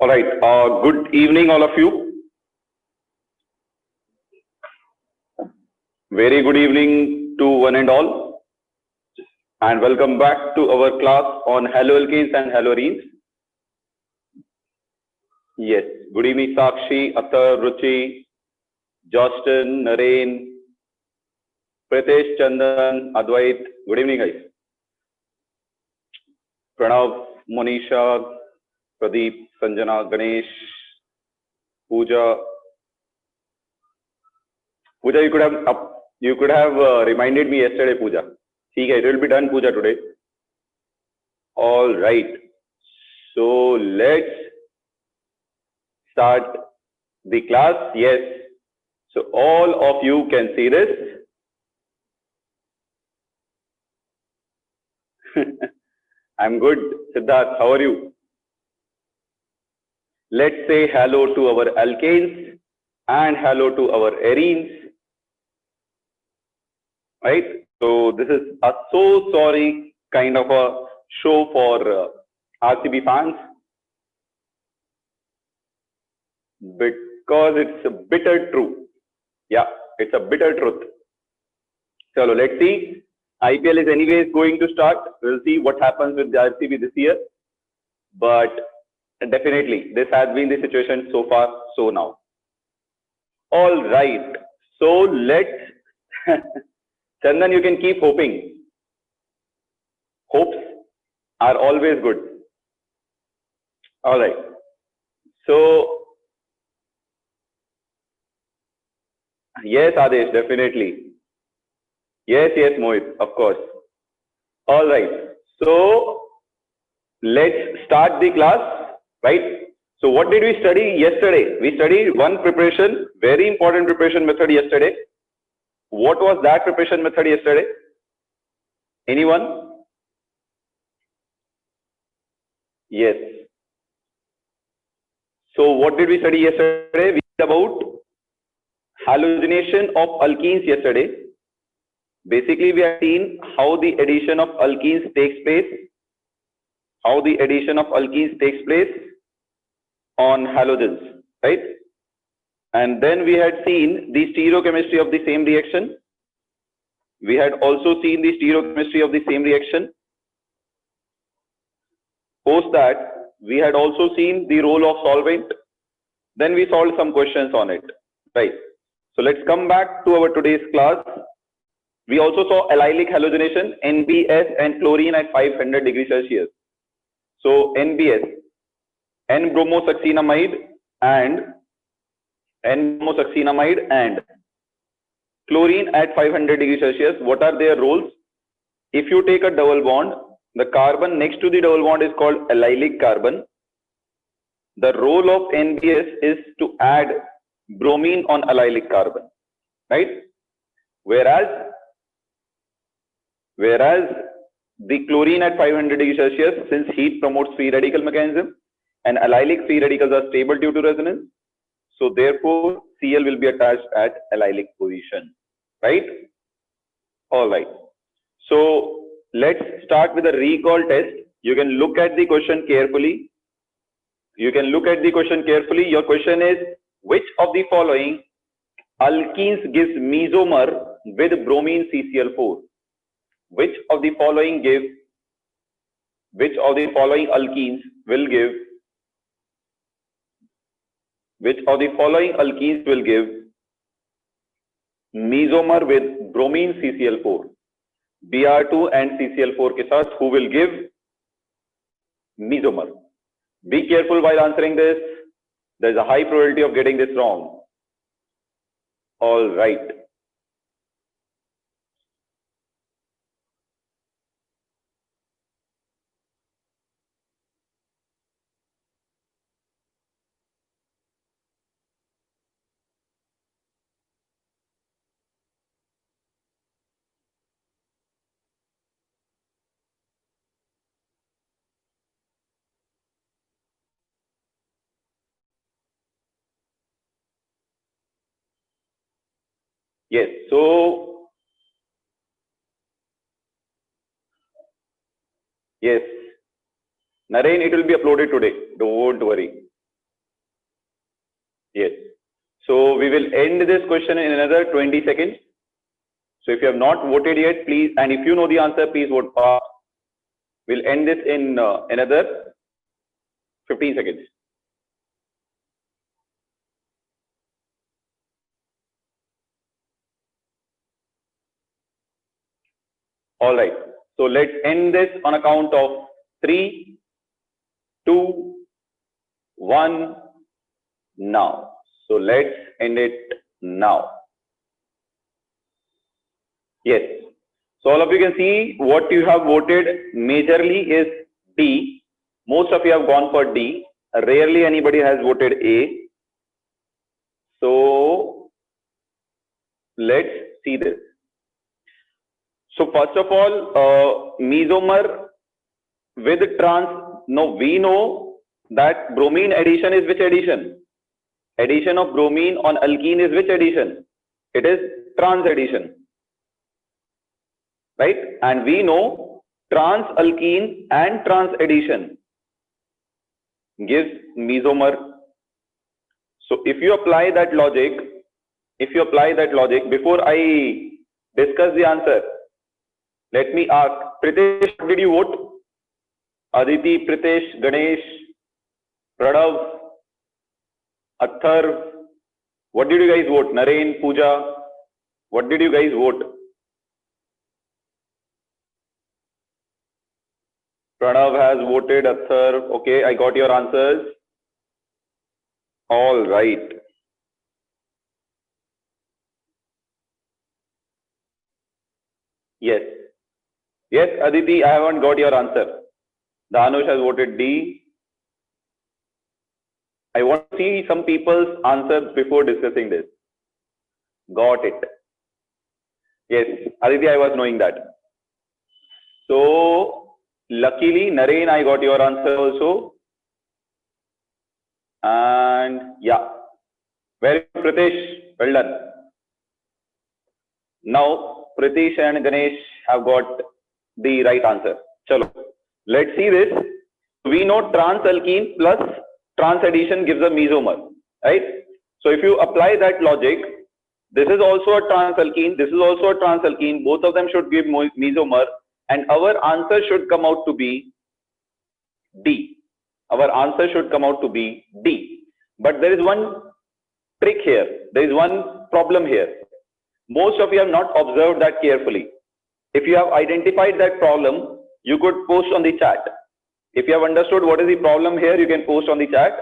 All right. Good evening, all of you. Very good evening to one and all, and welcome back to our class on haloalkanes and haloarenes. Yes. Good evening, Sakshi, Athar, Ruchi, Justin, Naren, Pritesh, Chandan, Advait. Good evening, guys. Pranav, Monisha, Pradeep, Sanjana, Ganesh, Pooja. Pooja, you could have reminded me yesterday, Pooja. Okay, it will be done, Pooja, today. All right. So let's start the class. Yes. So all of you can see this. I'm good. Siddharth, how are you? Let's say hello to our alkanes and hello to our arenes. Right? So this is a so sorry kind of a show for RCB fans because it's a bitter truth. Yeah, it's a bitter truth. So let's see. IPL is anyways going to start. We'll see what happens with the RCB this year. But definitely, this has been the situation so far, so now. All right. So let's, Chandan, you can keep hoping. Hopes are always good. All right. So, yes, Adesh, definitely. Yes, Mohit, of course. All right. So, let's start the class, right? So, what did we study yesterday? We studied one preparation, very important preparation method yesterday. What was that preparation method yesterday? Anyone? Yes. So, what did we study yesterday? We studied about halogenation of alkenes yesterday. Basically, we have seen how the addition of alkenes takes place. How the addition of alkenes takes place on halogens, right? And then we had seen the stereochemistry of the same reaction. We had also seen the stereochemistry of the same reaction. Post that, we had also seen the role of solvent. Then we solved some questions on it, right? So let's come back to our today's class. We also saw allylic halogenation, NBS and chlorine at 500 degrees Celsius. So NBS, N-bromosuccinamide and chlorine at 500 degrees Celsius. What are their roles? If you take a double bond, the carbon next to the double bond is called allylic carbon. The role of NBS is to add bromine on allylic carbon, right? Whereas the chlorine at 500 degrees Celsius, since heat promotes free radical mechanism and allylic free radicals are stable due to resonance, so therefore Cl will be attached at allylic position, right? All right. So let's start with a recall test. You can look at the question carefully. Your question is, which of the following alkenes gives mesomer with bromine CCl4? Which of the following alkenes will give mesomer with bromine CCl4? Br2 and CCl4 के साथ who will give mesomer? Be careful while answering this. There is a high probability of getting this wrong. All right. Yes. So, yes. Naren, it will be uploaded today. Don't worry. Yes. So we will end this question in another 20 seconds. So if you have not voted yet, please, and if you know the answer, please vote fast. We'll end this in another 15 seconds. All right. So let's end this on a count of 3, 2, 1, now. So let's end it now. Yes. So all of you can see what you have voted majorly is D. Most of you have gone for D. Rarely anybody has voted A. So let's see this. So first of all, mesomer with trans. No, we know that bromine addition is which addition? Addition of bromine on alkene is which addition? It is trans addition. Right? And we know trans alkene and trans addition gives mesomer. So if you apply that logic, before I discuss the answer, let me ask, Pritesh, what did you vote? Aditi, Pritesh, Ganesh, Pranav, Atharv, what did you guys vote? Naren, Pooja, what did you guys vote? Pranav has voted, Atharv. Okay, I got your answers. All right. Yes. Yes, Aditi, I haven't got your answer. Dhanush has voted D. I want to see some people's answers before discussing this. Got it. Yes, Aditi, I was knowing that. So, luckily, Naren, I got your answer also. And yeah, very good, Pritesh. Well done. Now, Pritesh and Ganesh have got the right answer. Chalo. Let's see this. We know trans alkene plus trans addition gives a mesomer, right? So if you apply that logic, this is also a trans alkene, this is also a trans alkene, both of them should give mesomer, and our answer should come out to be D. Our answer should come out to be D. But there is one trick here. There is one problem here. Most of you have not observed that carefully. If you have identified that problem, you could post on the chat. If you have understood what is the problem here, you can post on the chat.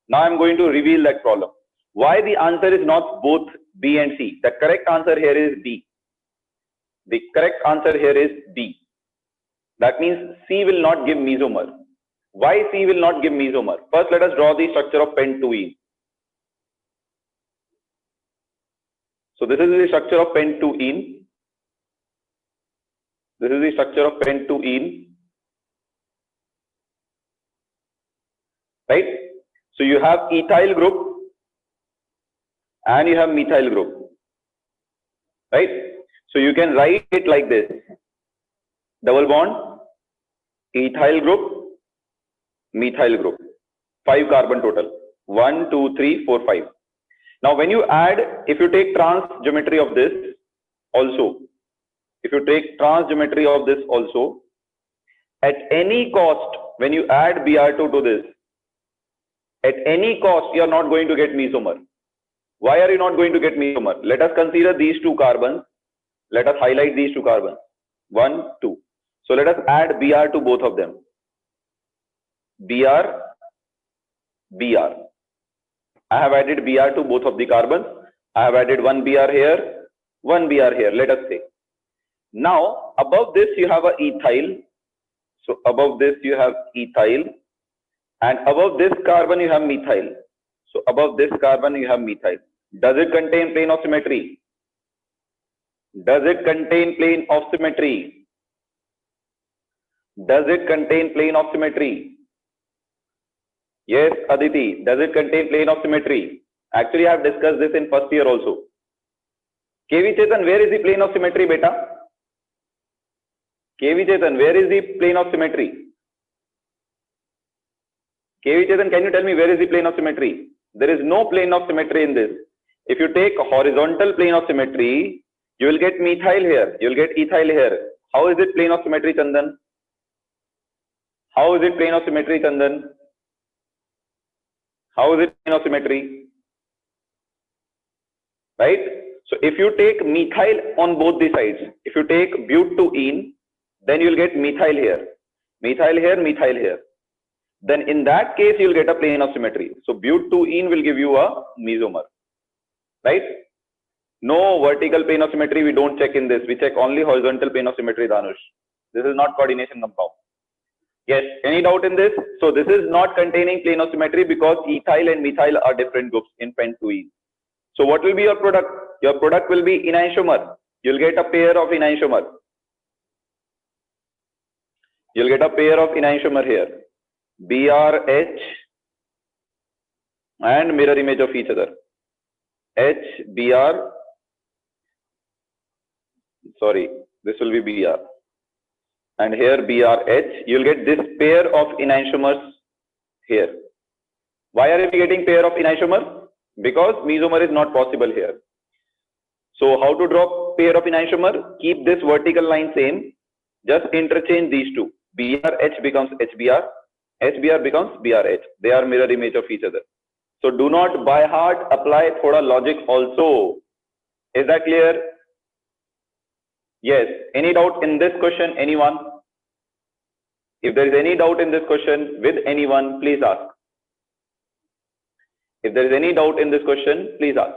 Now I'm going to reveal that problem. Why the answer is not both B and C? The correct answer here is B. The correct answer here is B. That means C will not give mesomer. Why C will not give mesomer? First, let us draw the structure of pent-2-ene. So this is the structure of pent-2-ene. This is the structure of pent-2-ene. Right? So you have ethyl group and you have methyl group. Right? So you can write it like this. Double bond, ethyl group, methyl group. 5 carbon total. 1, 2, 3, 4, 5. Now when you add, if you take trans geometry of this also, at any cost, when you add Br2 to this, at any cost, you are not going to get mesomer. Why are you not going to get mesomer? Let us consider these 2 carbons. Let us highlight these 2 carbons. 1, 2. So let us add Br to both of them. Br. I have added Br to both of the carbons. I have added 1 Br here, 1 Br here, let us say. Now, above this you have a ethyl. So above this you have ethyl. And above this carbon you have methyl. So above this carbon you have methyl. Does it contain plane of symmetry? Does it contain plane of symmetry? Does it contain plane of symmetry? Yes, Aditi. Does it contain plane of symmetry? Actually, I have discussed this in first year also. KV Chetan, where is the plane of symmetry, beta? KV Chetan, where is the plane of symmetry? KV Chetan, can you tell me where is the plane of symmetry? There is no plane of symmetry in this. If you take horizontal plane of symmetry, you will get methyl here, you will get ethyl here. How is it plane of symmetry, Chandan? How is it plane of symmetry, Chandan? How is it plane of symmetry? Right? So if you take methyl on both the sides, if you take but to ene, then you will get methyl here, methyl here, methyl here. Then in that case, you will get a plane of symmetry. So but to ene will give you a mesomer. Right? No vertical plane of symmetry, we don't check in this. We check only horizontal plane of symmetry, Dhanush. This is not coordination compound. Yes, any doubt in this? So this is not containing plane of symmetry because ethyl and methyl are different groups in pent-to-ene. So what will be your product? Your product will be enantiomer. You'll get a pair of enantiomer. You'll get a pair of enantiomer here. BRH and mirror image of each other. HBr. Sorry, this will be Br. And here BRH. You'll get this pair of enantiomers here. Why are we getting pair of enantiomer? Because mesomer is not possible here. So how to draw pair of enantiomer? Keep this vertical line same. Just interchange these two. BRH becomes HBr. HBr becomes BRH. They are mirror image of each other. So do not by heart, apply thoda logic also. Is that clear? Yes. Any doubt in this question? Anyone? If there is any doubt in this question with anyone, please ask. If there is any doubt in this question, please ask.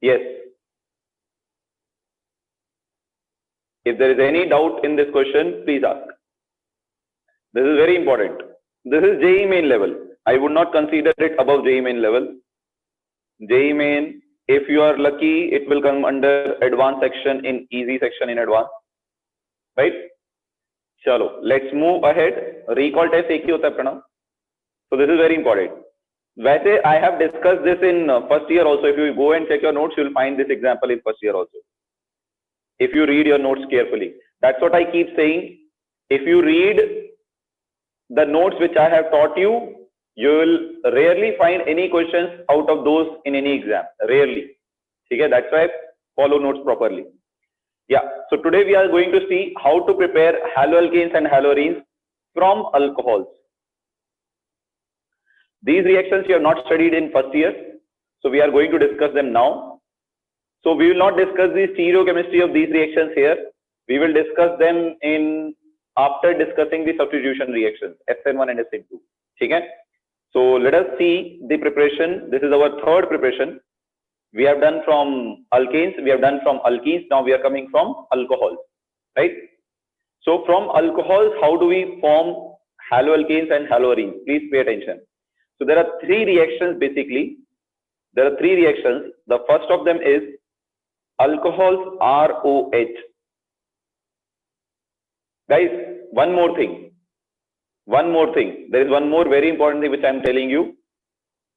Yes. If there is any doubt in this question, please ask. This is very important. This is JEE main level. I would not consider it above JEE main level. JEE main, if you are lucky, it will come under advanced section in easy section in advanced. Right? Chalo, let's move ahead. Recall test ek hi hota hai, Pranav. So this is very important. Vaise, I have discussed this in first year also. If you go and check your notes, you will find this example in first year also. If you read your notes carefully. That's what I keep saying. If you read the notes which I have taught you, you will rarely find any questions out of those in any exam. Rarely. Okay, that's why follow notes properly. Yeah, so today we are going to see how to prepare haloalkanes and haloarenes from alcohols. These reactions you have not studied in first year, so we are going to discuss them now. So we will not discuss the stereochemistry of these reactions here. We will discuss them in after discussing the substitution reactions, SN1 and SN2. Okay? So let us see the preparation. This is our third preparation. We have done from alkanes, we have done from alkenes, now we are coming from alcohols, right? So from alcohols, how do we form haloalkanes and haloarenes? Please pay attention. So there are three reactions basically. There are three reactions. The first of them is alcohols ROH. Guys, one more thing. There is one more very important thing which I am telling you.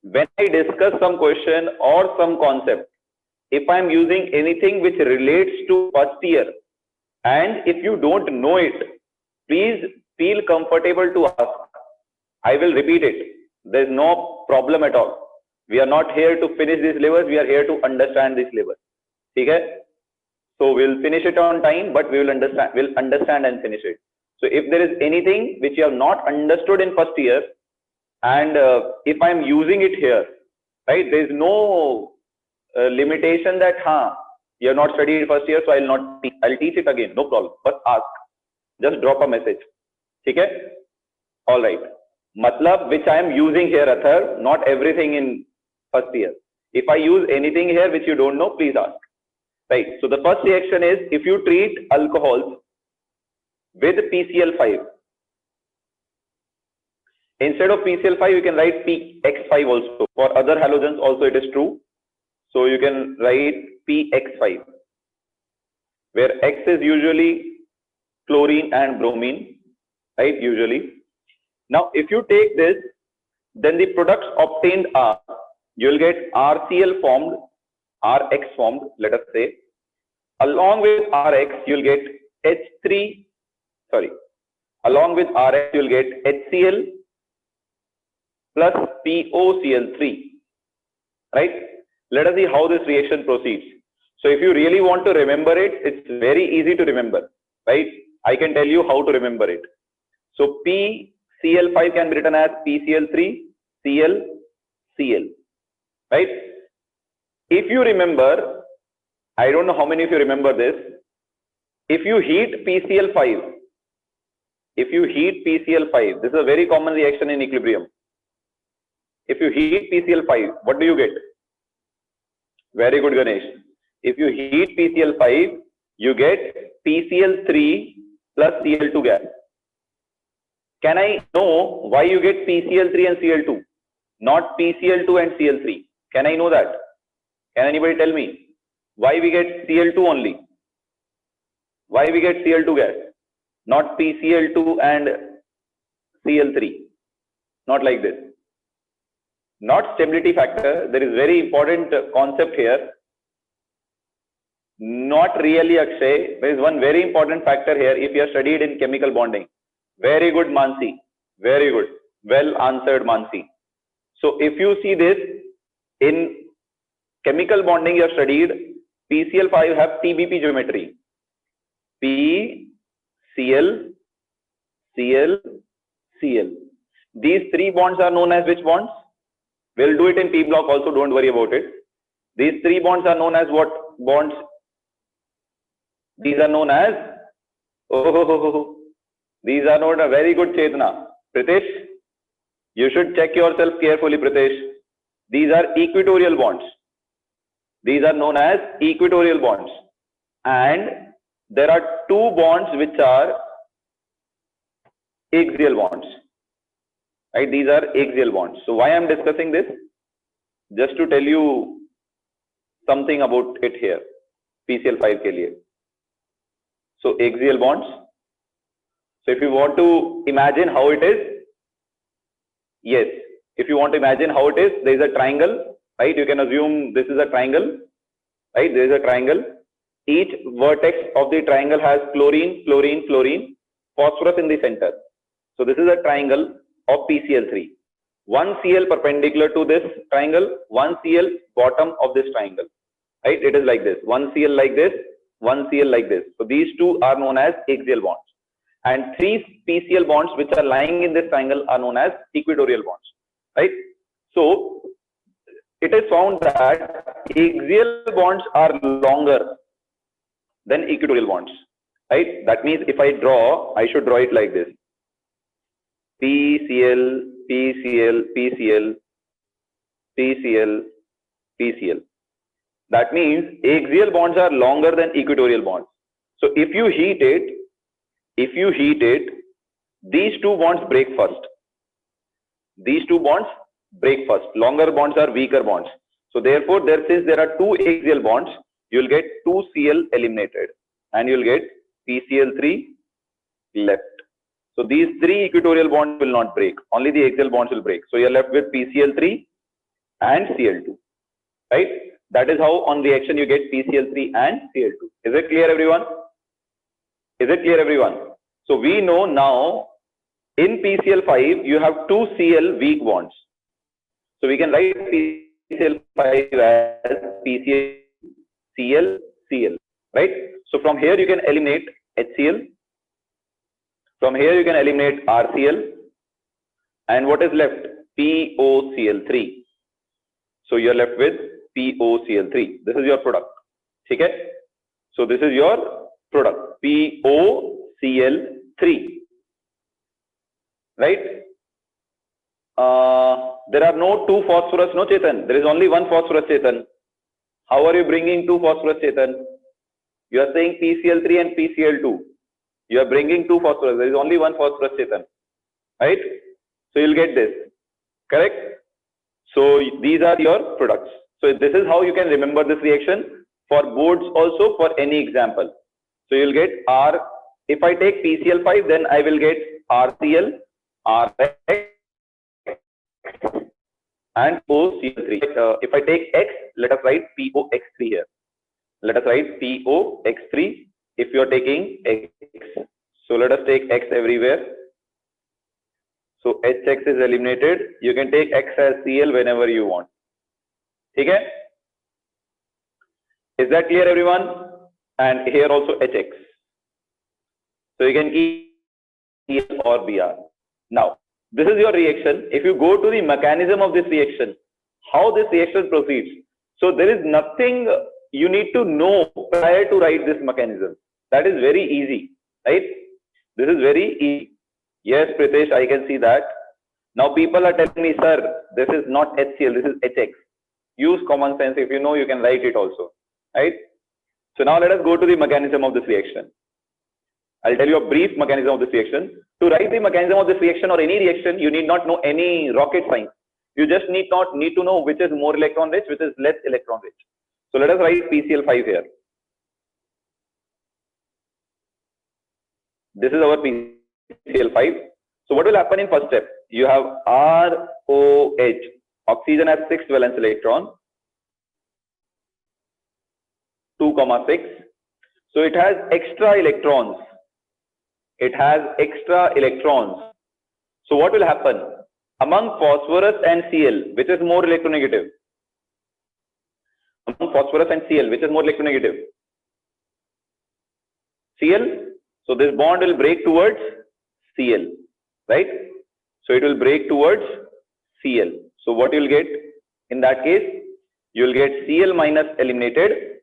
When I discuss some question or some concept, if I am using anything which relates to first year, and if you don't know it, please feel comfortable to ask. I will repeat it. There is no problem at all. We are not here to finish this syllabus. We are here to understand this syllabus. Okay? So we'll finish it on time, but we will understand. We'll understand and finish it. So if there is anything which you have not understood in first year, and if I am using it here, right, there is no limitation that you have not studied first year, so I'll teach it again, no problem. But ask, just drop a message. Okay? All right. Matlab which I am using here, Athar, not everything in first year. If I use anything here which you don't know, please ask. Right. So the first reaction is if you treat alcohols with PCl5. Instead of PCl5, you can write PX5 also. For other halogens also it is true. So you can write PX5, where X is usually chlorine and bromine, right? Usually. Now, if you take this, then the products obtained are, you will get RCl formed, RX formed, let us say. Along with RX, you will get H3, sorry, Along with RH, you will get HCl plus POCl3, right? Let us see how this reaction proceeds. So if you really want to remember it, it's very easy to remember, right? I can tell you how to remember it. So PCl5 can be written as PCl3, Cl, Cl, right? If you remember, I don't know how many of you remember this. If you heat PCl5, this is a very common reaction in equilibrium. If you heat PCl5, what do you get? Very good, Ganesh. If you heat PCl5, you get PCl3 plus Cl2 gas. Can I know why you get PCl3 and Cl2, not PCl2 and Cl3? Can I know that? Can anybody tell me why we get Cl2 only? Why we get Cl2 gas, not PCl2 and Cl3? Not like this. Not stability factor. There is very important concept here. Not really, Akshay. There is one very important factor here. If you have studied in chemical bonding, very good, Mansi. Very good. Well answered, Mansi. So if you see this in chemical bonding, you have studied PCl5 have TBP geometry. P, Cl, Cl, Cl. These three bonds are known as which bonds? We'll do it in P block also, don't worry about it. These three bonds are known as what bonds? These are known as, these are known as, very good, Chetna. Pritesh, you should check yourself carefully, Pritesh. These are equatorial bonds. These are known as equatorial bonds. And there are two bonds which are axial bonds. Right? These are axial bonds. So why I am discussing this? Just to tell you something about it here. PCl5 ke liye. So axial bonds. So if you want to imagine how it is, yes. If you want to imagine how it is, there is a triangle, right? You can assume this is a triangle, right? There is a triangle. Each vertex of the triangle has chlorine, chlorine, chlorine, phosphorus in the center. So this is a triangle of PCl3. One Cl perpendicular to this triangle, one Cl bottom of this triangle, right? It is like this. One Cl like this, one Cl like this. So these two are known as axial bonds. And three PCl bonds which are lying in this triangle are known as equatorial bonds, right? So it is found that axial bonds are longer than equatorial bonds, right? That means if I draw, I should draw it like this. PCl, PCl, PCl, PCl, PCl. That means axial bonds are longer than equatorial bonds. So if you heat it, these two bonds break first. These two bonds break first. Longer bonds are weaker bonds. So therefore, since there are two axial bonds, you will get 2 Cl eliminated and you will get PCl3 left. So these three equatorial bonds will not break. Only the axial bonds will break. So you are left with PCl3 and Cl2, right? That is how on reaction you get PCl3 and Cl2. Is it clear, everyone? Is it clear, everyone? So we know now in PCl5 you have 2 Cl weak bonds. So we can write PCl5 as PCl, Cl, Cl, right? So from here you can eliminate HCl. From here you can eliminate RCl. And what is left? POCl3. So you are left with POCl3. This is your product. Okay? So this is your product. POCl3. Right? There are no two phosphorus, no Chetan. There is only one phosphorus, Chetan. How are you bringing two phosphorus, Chetan? You are saying PCl3 and PCl2. You are bringing two phosphorus. There is only one phosphorus, Chetan. Right? So you will get this. Correct? So these are your products. So this is how you can remember this reaction for boards also, for any example. So you will get R. If I take PCl5, then I will get RCl, RX, and OCl3. If I take X, let us write POX3 here. Let us write POX3 if you are taking X. So let us take X everywhere. So HX is eliminated. You can take X as Cl whenever you want. Okay? Is that clear, everyone? And here also HX. So you can keep Cl or Br. Now, this is your reaction. If you go to the mechanism of this reaction, how this reaction proceeds. So there is nothing you need to know prior to write this mechanism. That is very easy, right? This is very easy. Yes, Pritesh, I can see that. Now people are telling me, sir, this is not HCl, this is HX. Use common sense. If you know, you can write it also, right? So now let us go to the mechanism of this reaction. I'll tell you a brief mechanism of this reaction. To write the mechanism of this reaction or any reaction, you need not know any rocket science. You just need to know which is more electron rich, which is less electron rich. So let us write PCl5 here. This is our PCl5. So what will happen in first step? You have ROH. Oxygen has 6 valence electron. 2,6. So it has extra electrons. It has extra electrons. So what will happen? Among phosphorus and Cl, which is more electronegative? Among phosphorus and Cl, which is more electronegative? Cl. So this bond will break towards Cl, right? So it will break towards Cl. So what you will get in that case? You will get Cl minus eliminated.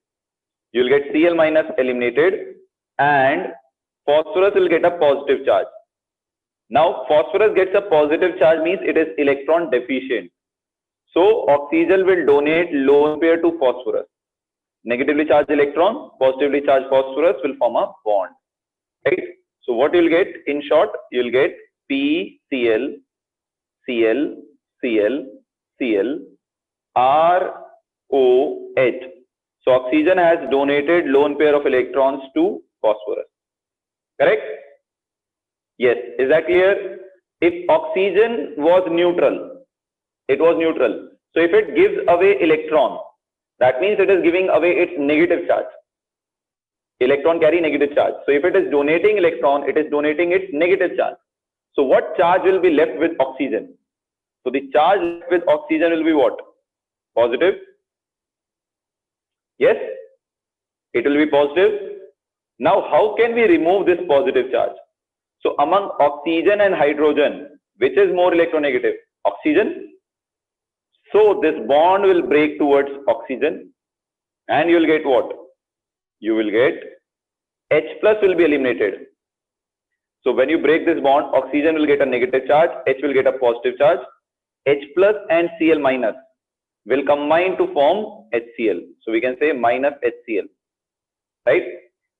You will get Cl minus eliminated, and phosphorus will get a positive charge. Now phosphorus gets a positive charge means it is electron deficient. So oxygen will donate lone pair to phosphorus. Negatively charged electron, positively charged phosphorus will form a bond. Right? So what you will get in short, you will get PCl, Cl, Cl, Cl, ROH. So oxygen has donated lone pair of electrons to phosphorus. Correct? Yes. Is that clear? If oxygen was neutral, it was neutral. So if it gives away electron, that means it is giving away its negative charge. Electron carry negative charge. So if it is donating electron, it is donating its negative charge. So what charge will be left with oxygen? So the charge left with oxygen will be what? Positive. Yes, it will be positive. Now, how can we remove this positive charge? So among oxygen and hydrogen, which is more electronegative? Oxygen. So this bond will break towards oxygen, and you will get what? You will get H plus will be eliminated. So when you break this bond, oxygen will get a negative charge, H will get a positive charge. H plus and Cl minus will combine to form HCl. So we can say minus HCl, right?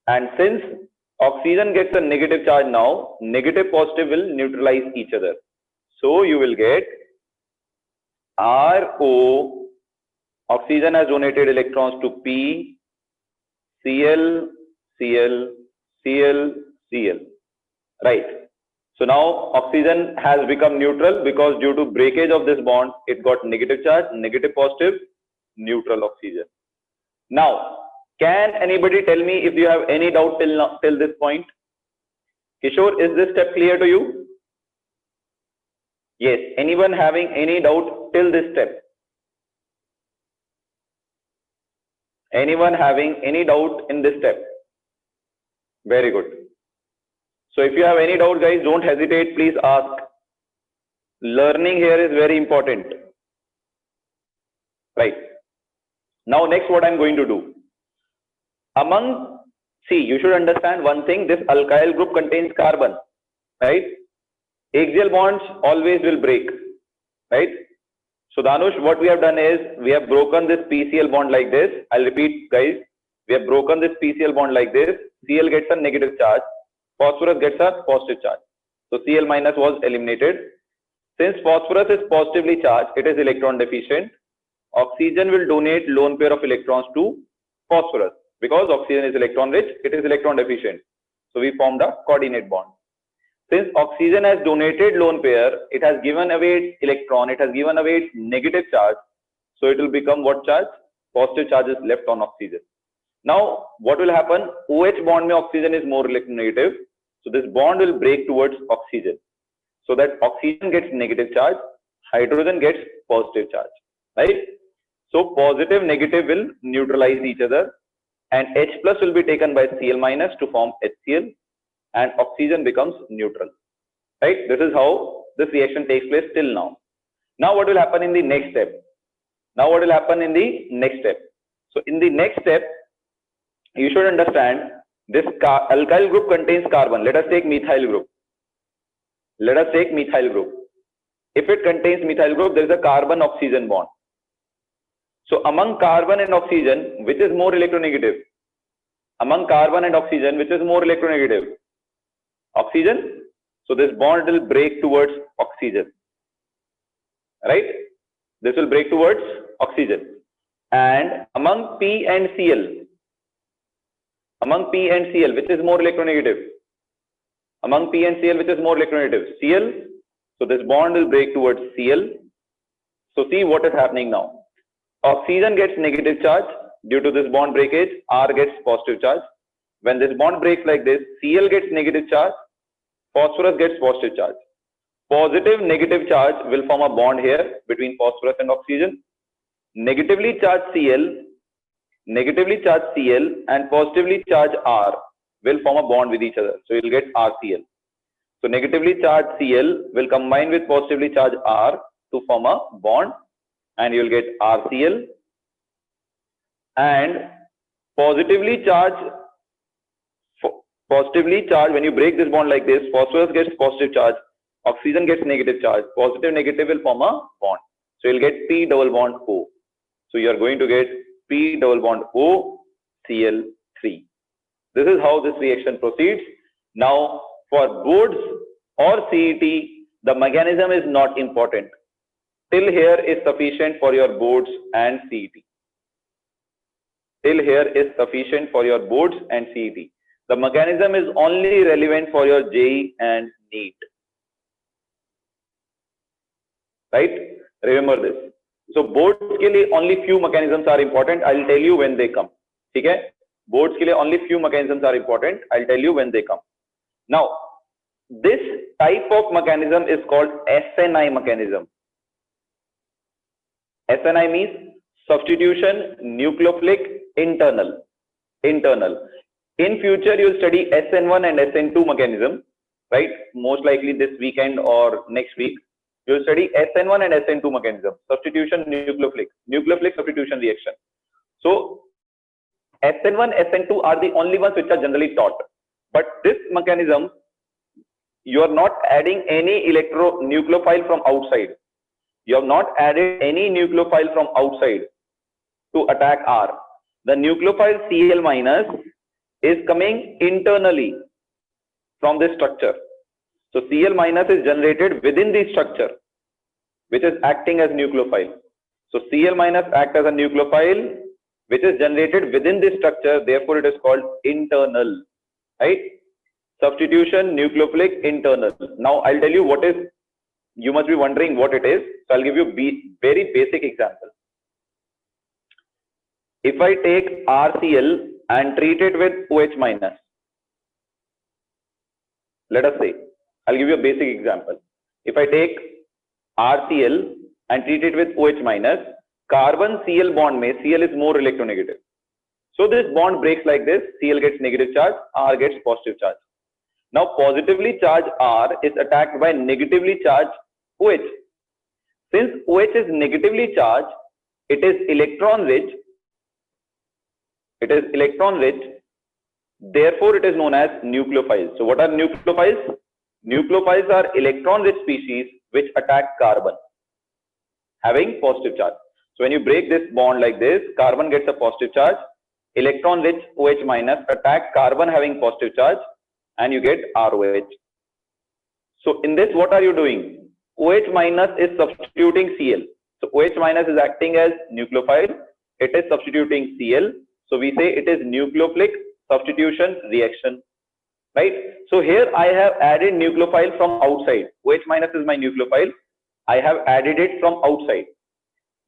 And since oxygen gets a negative charge now, negative positive will neutralize each other. So you will get RO, oxygen has donated electrons to P, Cl, Cl, Cl, Cl, right? So now oxygen has become neutral because due to breakage of this bond, it got negative charge, negative positive, neutral oxygen. Now, can anybody tell me if you have any doubt till this point? Kishore, is this step clear to you? Yes. Anyone having any doubt till this step? Anyone having any doubt in this step? Very good. So if you have any doubt, guys, don't hesitate. Please ask. Learning here is very important. Right. Now, next, what I'm going to do. See, you should understand one thing. This alkyl group contains carbon, right? Axial bonds always will break, right? So Danush, what we have done is we have broken this PCl bond like this. I'll repeat, guys. We have broken this PCl bond like this. Cl gets a negative charge. Phosphorus gets a positive charge. So Cl minus was eliminated. Since phosphorus is positively charged, it is electron deficient. Oxygen will donate lone pair of electrons to phosphorus. Because oxygen is electron rich, it is electron deficient. So we formed a coordinate bond. Since oxygen has donated lone pair, it has given away its electron, it has given away its negative charge. So it will become what charge? Positive charge is left on oxygen. Now, what will happen? OH bond में oxygen is more electronegative. So this bond will break towards oxygen. So that oxygen gets negative charge, hydrogen gets positive charge, right? So positive, negative will neutralize each other, and H plus will be taken by Cl minus to form HCl, and oxygen becomes neutral, right? This is how this reaction takes place till now. Now what will happen in the next step? So in the next step, you should understand this alkyl group contains carbon. Let us take methyl group. If it contains methyl group, there is a carbon oxygen bond. So among carbon and oxygen, which is more electronegative? Oxygen. So this bond will break towards oxygen, right? This will break towards oxygen. And among P and Cl, which is more electronegative? Cl. So this bond will break towards Cl. So see what is happening now. Oxygen gets negative charge due to this bond breakage. R gets positive charge. When this bond breaks like this, Cl gets negative charge, phosphorus gets positive charge. Positive negative charge will form a bond here between phosphorus and oxygen. Negatively charged Cl and positively charged R will form a bond with each other. So you will get RCl. So negatively charged Cl will combine with positively charged R to form a bond, and you will get RCl. And positively charged, when you break this bond like this, phosphorus gets positive charge, oxygen gets negative charge, positive negative will form a bond. So you'll get P double bond O. So you are going to get P double bond O Cl3. This is how this reaction proceeds. Now for boards or CET, the mechanism is not important. Till here is sufficient for your boards and CET. The mechanism is only relevant for your JEE and NEET. Right? Remember this. So boards के लिए only few mechanisms are important. I'll tell you when they come. ठीक है? Boards के लिए only few mechanisms are important. I'll tell you when they come. Now, this type of mechanism is called SNI mechanism. SNI means substitution nucleophilic internal. In future, you will study SN1 and SN2 mechanism, right? Most likely this weekend or next week, you will study SN1 and SN2 mechanism, substitution nucleophilic substitution reaction. So SN1, SN2 are the only ones which are generally taught. But this mechanism, you are not adding any nucleophile from outside. You have not added any nucleophile from outside to attack R. The nucleophile Cl minus is coming internally from this structure. So Cl minus is generated within the structure, which is acting as nucleophile. So Cl minus acts as a nucleophile, which is generated within this structure. Therefore, it is called internal, right? Substitution nucleophilic internal. Now, I'll tell you what is. You must be wondering what it is. So I'll give you a very basic example. If I take RCl and treat it with OH minus, let us say, I'll give you a basic example. If I take RCl and treat it with OH minus, carbon Cl bond mein Cl is more electronegative. So this bond breaks like this, Cl gets negative charge, R gets positive charge. Now positively charged R is attacked by negatively charged OH. Since OH is negatively charged, it is electron rich. Therefore, it is known as nucleophiles. So what are nucleophiles? Nucleophiles are electron rich species which attack carbon having positive charge. So when you break this bond like this, carbon gets a positive charge, electron rich OH minus attack carbon having positive charge, and you get ROH. So in this, what are you doing? OH minus is substituting Cl. So OH minus is acting as nucleophile. It is substituting Cl. So we say it is nucleophilic substitution reaction, right? So here I have added nucleophile from outside. OH minus is my nucleophile. I have added it from outside.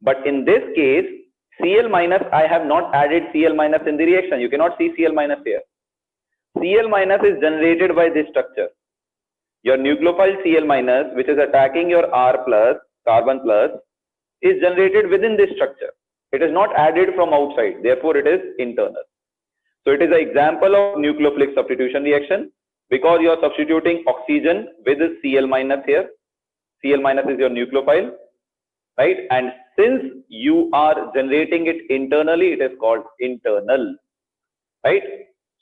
But in this case, Cl minus, I have not added Cl minus in the reaction. You cannot see Cl minus here. Cl minus is generated by this structure. Your nucleophile Cl minus, which is attacking your R plus, carbon plus, is generated within this structure. It is not added from outside. Therefore, it is internal. So it is an example of nucleophilic substitution reaction because you are substituting oxygen with Cl minus here. Cl minus is your nucleophile, right? And since you are generating it internally, it is called internal, right?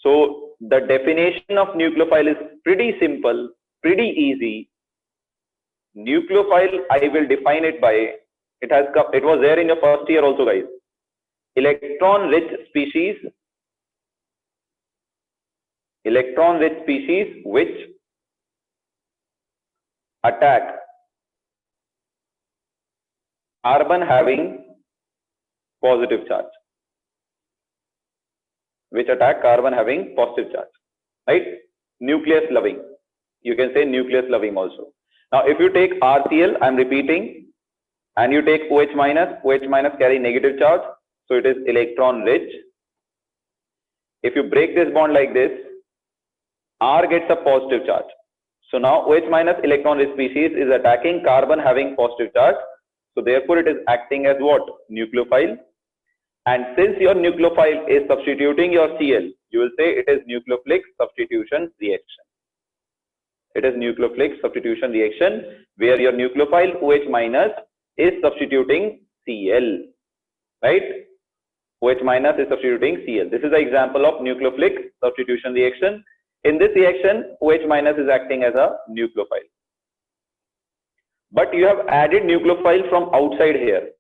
So the definition of nucleophile is pretty simple, pretty easy. Nucleophile, I will define it by, it was there in your first year also, guys. Electron-rich species which attack carbon having positive charge. Right? Nucleus loving. You can say nucleus loving also. Now, if you take RCl, I'm repeating, and you take OH minus carry negative charge. So it is electron rich. If you break this bond like this, R gets a positive charge. So now OH minus electron rich species is attacking carbon having positive charge. So therefore it is acting as what? Nucleophile. And since your nucleophile is substituting your Cl, you will say it is nucleophilic substitution reaction. It is nucleophilic substitution reaction where your nucleophile OH minus is substituting Cl, right? OH minus is substituting Cl. This is an example of nucleophilic substitution reaction. In this reaction, OH minus is acting as a nucleophile. But you have added nucleophile from outside here.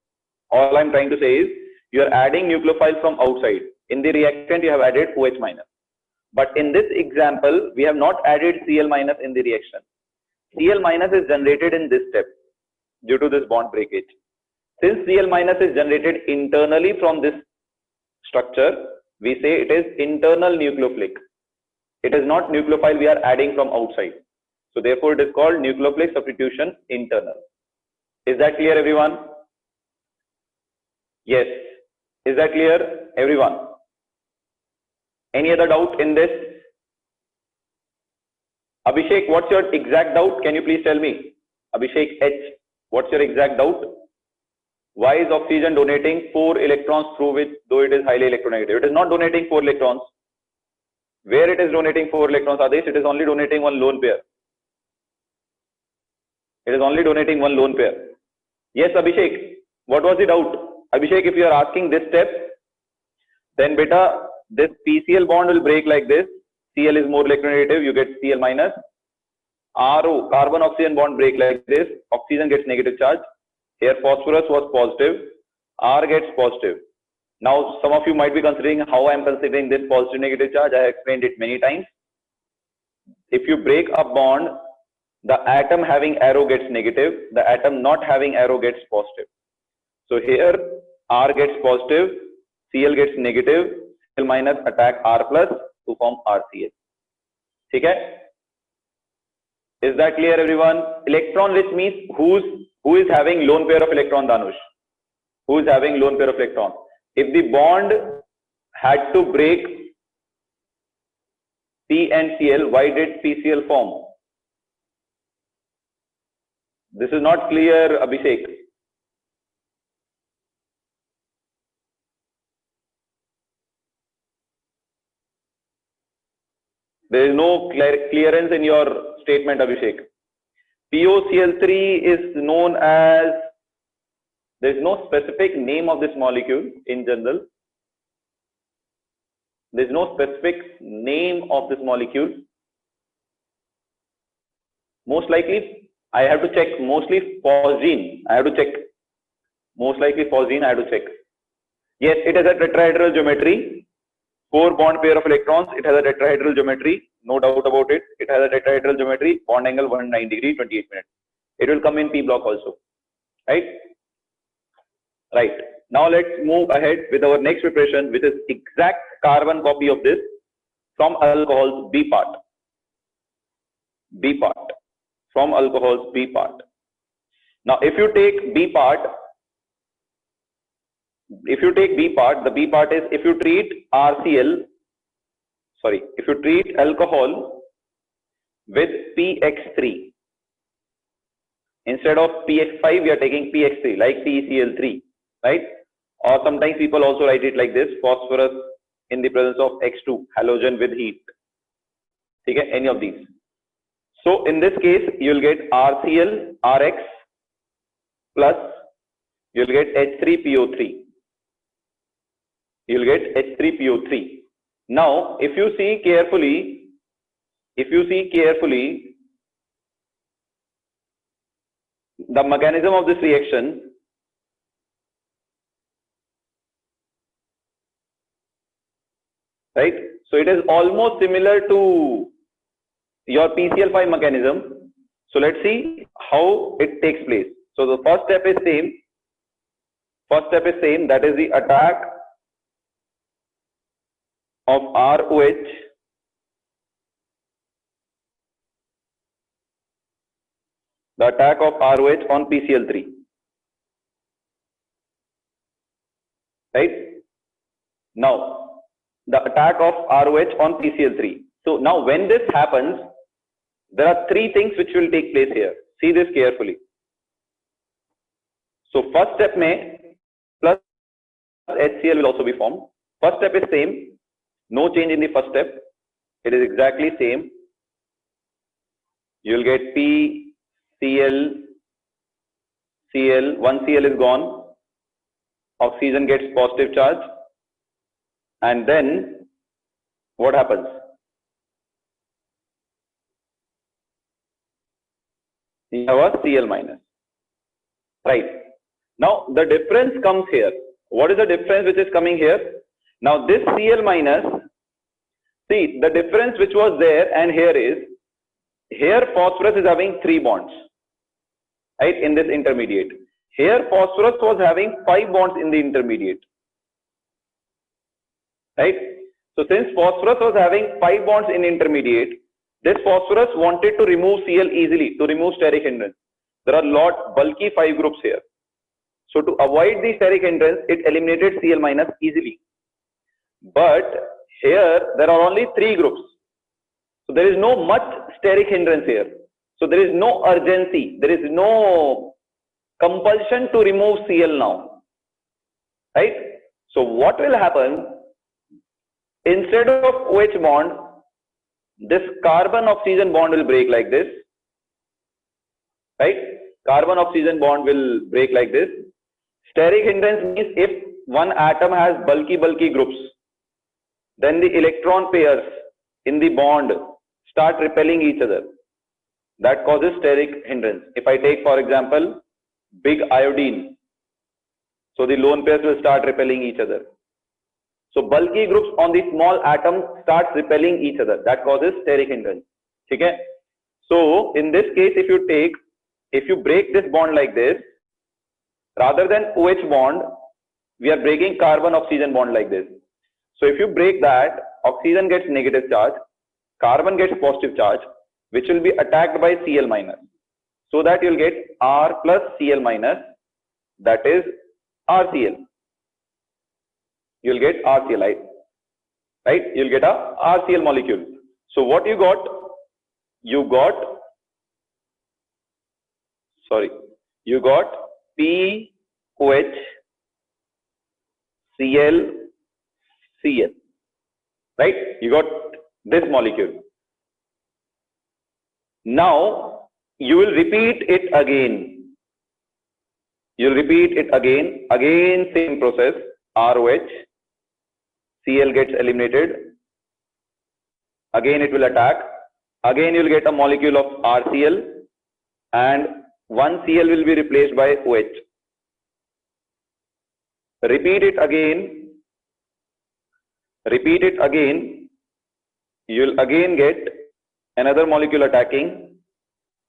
All I'm trying to say is you are adding nucleophile from outside. In the reactant, you have added OH minus. But in this example, we have not added Cl minus in the reaction. Cl minus is generated in this step due to this bond breakage. Since Cl minus is generated internally from this structure, we say it is internal nucleophilic. It is not nucleophile we are adding from outside. So therefore, it is called nucleophilic substitution internal. Is that clear, everyone? Yes. Is that clear, everyone? Any other doubt in this? Abhishek, what's your exact doubt? Can you please tell me? Abhishek H, what's your exact doubt? Why is oxygen donating 4 electrons through which, though it is highly electronegative? It is not donating 4 electrons. Where it is donating 4 electrons, Adesh, it is only donating 1 lone pair. It is only donating 1 lone pair. Yes, Abhishek, what was the doubt? Abhishek, if you are asking this step, then beta, this PCl bond will break like this. Cl is more electronegative, you get Cl minus. RO, carbon oxygen bond break like this, oxygen gets negative charge. Here phosphorus was positive, R gets positive. Now some of you might be considering how I am considering this positive negative charge. I have explained it many times. If you break a bond, the atom having arrow gets negative, the atom not having arrow gets positive. So here R gets positive, Cl gets negative, Cl minus attack R plus to form RCl. Okay? Is that clear, everyone? Electron rich means who is having lone pair of electron, Danush? Who is having lone pair of electron? If the bond had to break P and Cl, why did PCl form? This is not clear, Abhishek. There is no clearance in your statement, Abhishek. POCl3 is known as, there is no specific name of this molecule in general. There is no specific name of this molecule. Most likely, I have to check, mostly phosgene. I have to check. Most likely phosgene, I have to check. Yes, it has a tetrahedral geometry. 4 bond pair of electrons, it has a tetrahedral geometry, no doubt about it. It has a tetrahedral geometry, bond angle 109 degree, 28 minutes. It will come in P block also, right? Right. Now let's move ahead with our next preparation, which is exact carbon copy of this from alcohol's B part. B part. From alcohol's B part. Now, if you take B part, the B part is if you treat RCl, sorry, if you treat alcohol with PX3, instead of PX5, we are taking PX3, like CeCl3, right? Or sometimes people also write it like this: phosphorus in the presence of X2, halogen with heat. Okay, any of these. So in this case, you will get RCl, RX plus you will get H3PO3. You will get H3PO3. Now, if you see carefully, the mechanism of this reaction, right? So it is almost similar to your PCl5 mechanism. So let's see how it takes place. So the first step is same. That is the attack of ROH on PCl3, right? Now the attack of ROH on PCl3. So now when this happens, there are three things which will take place here. See this carefully. So first step may plus HCl will also be formed. First step is same. No change in the first step. It is exactly same. You will get PCl, Cl, one Cl is gone. Oxygen gets positive charge. And then what happens? You have a Cl minus. Right. Now the difference comes here. What is the difference which is coming here? Now this Cl minus, see the difference which was there and here is, here phosphorus is having 3 bonds, right, in this intermediate. Here phosphorus was having 5 bonds in the intermediate, right? So since phosphorus was having 5 bonds in intermediate, this phosphorus wanted to remove Cl easily, to remove steric hindrance. There are lot bulky 5 groups here. So to avoid the steric hindrance, it eliminated Cl minus easily. But here there are only 3 groups. So there is no much steric hindrance here. So there is no urgency. There is no compulsion to remove Cl now. Right? So what will happen? Instead of OH bond, this carbon-oxygen bond will break like this. Right? Carbon-oxygen bond will break like this. Steric hindrance means if one atom has bulky groups, then the electron pairs in the bond start repelling each other. That causes steric hindrance. If I take, for example, big iodine, so the lone pairs will start repelling each other. So bulky groups on the small atom starts repelling each other. That causes steric hindrance. Okay? So in this case, if you break this bond like this, rather than OH bond, we are breaking carbon-oxygen bond like this. So if you break that, oxygen gets negative charge, carbon gets positive charge, which will be attacked by Cl minus. So that you will get R plus Cl minus, that is RCl. You will get RCl, right? You will get a RCl molecule. So what you got? You got POH Cl, right? You got this molecule. Now you will repeat it again. Again same process. ROH, Cl gets eliminated. Again it will attack. Again you will get a molecule of RCl, and one Cl will be replaced by OH. Repeat it again. You will again get another molecule attacking.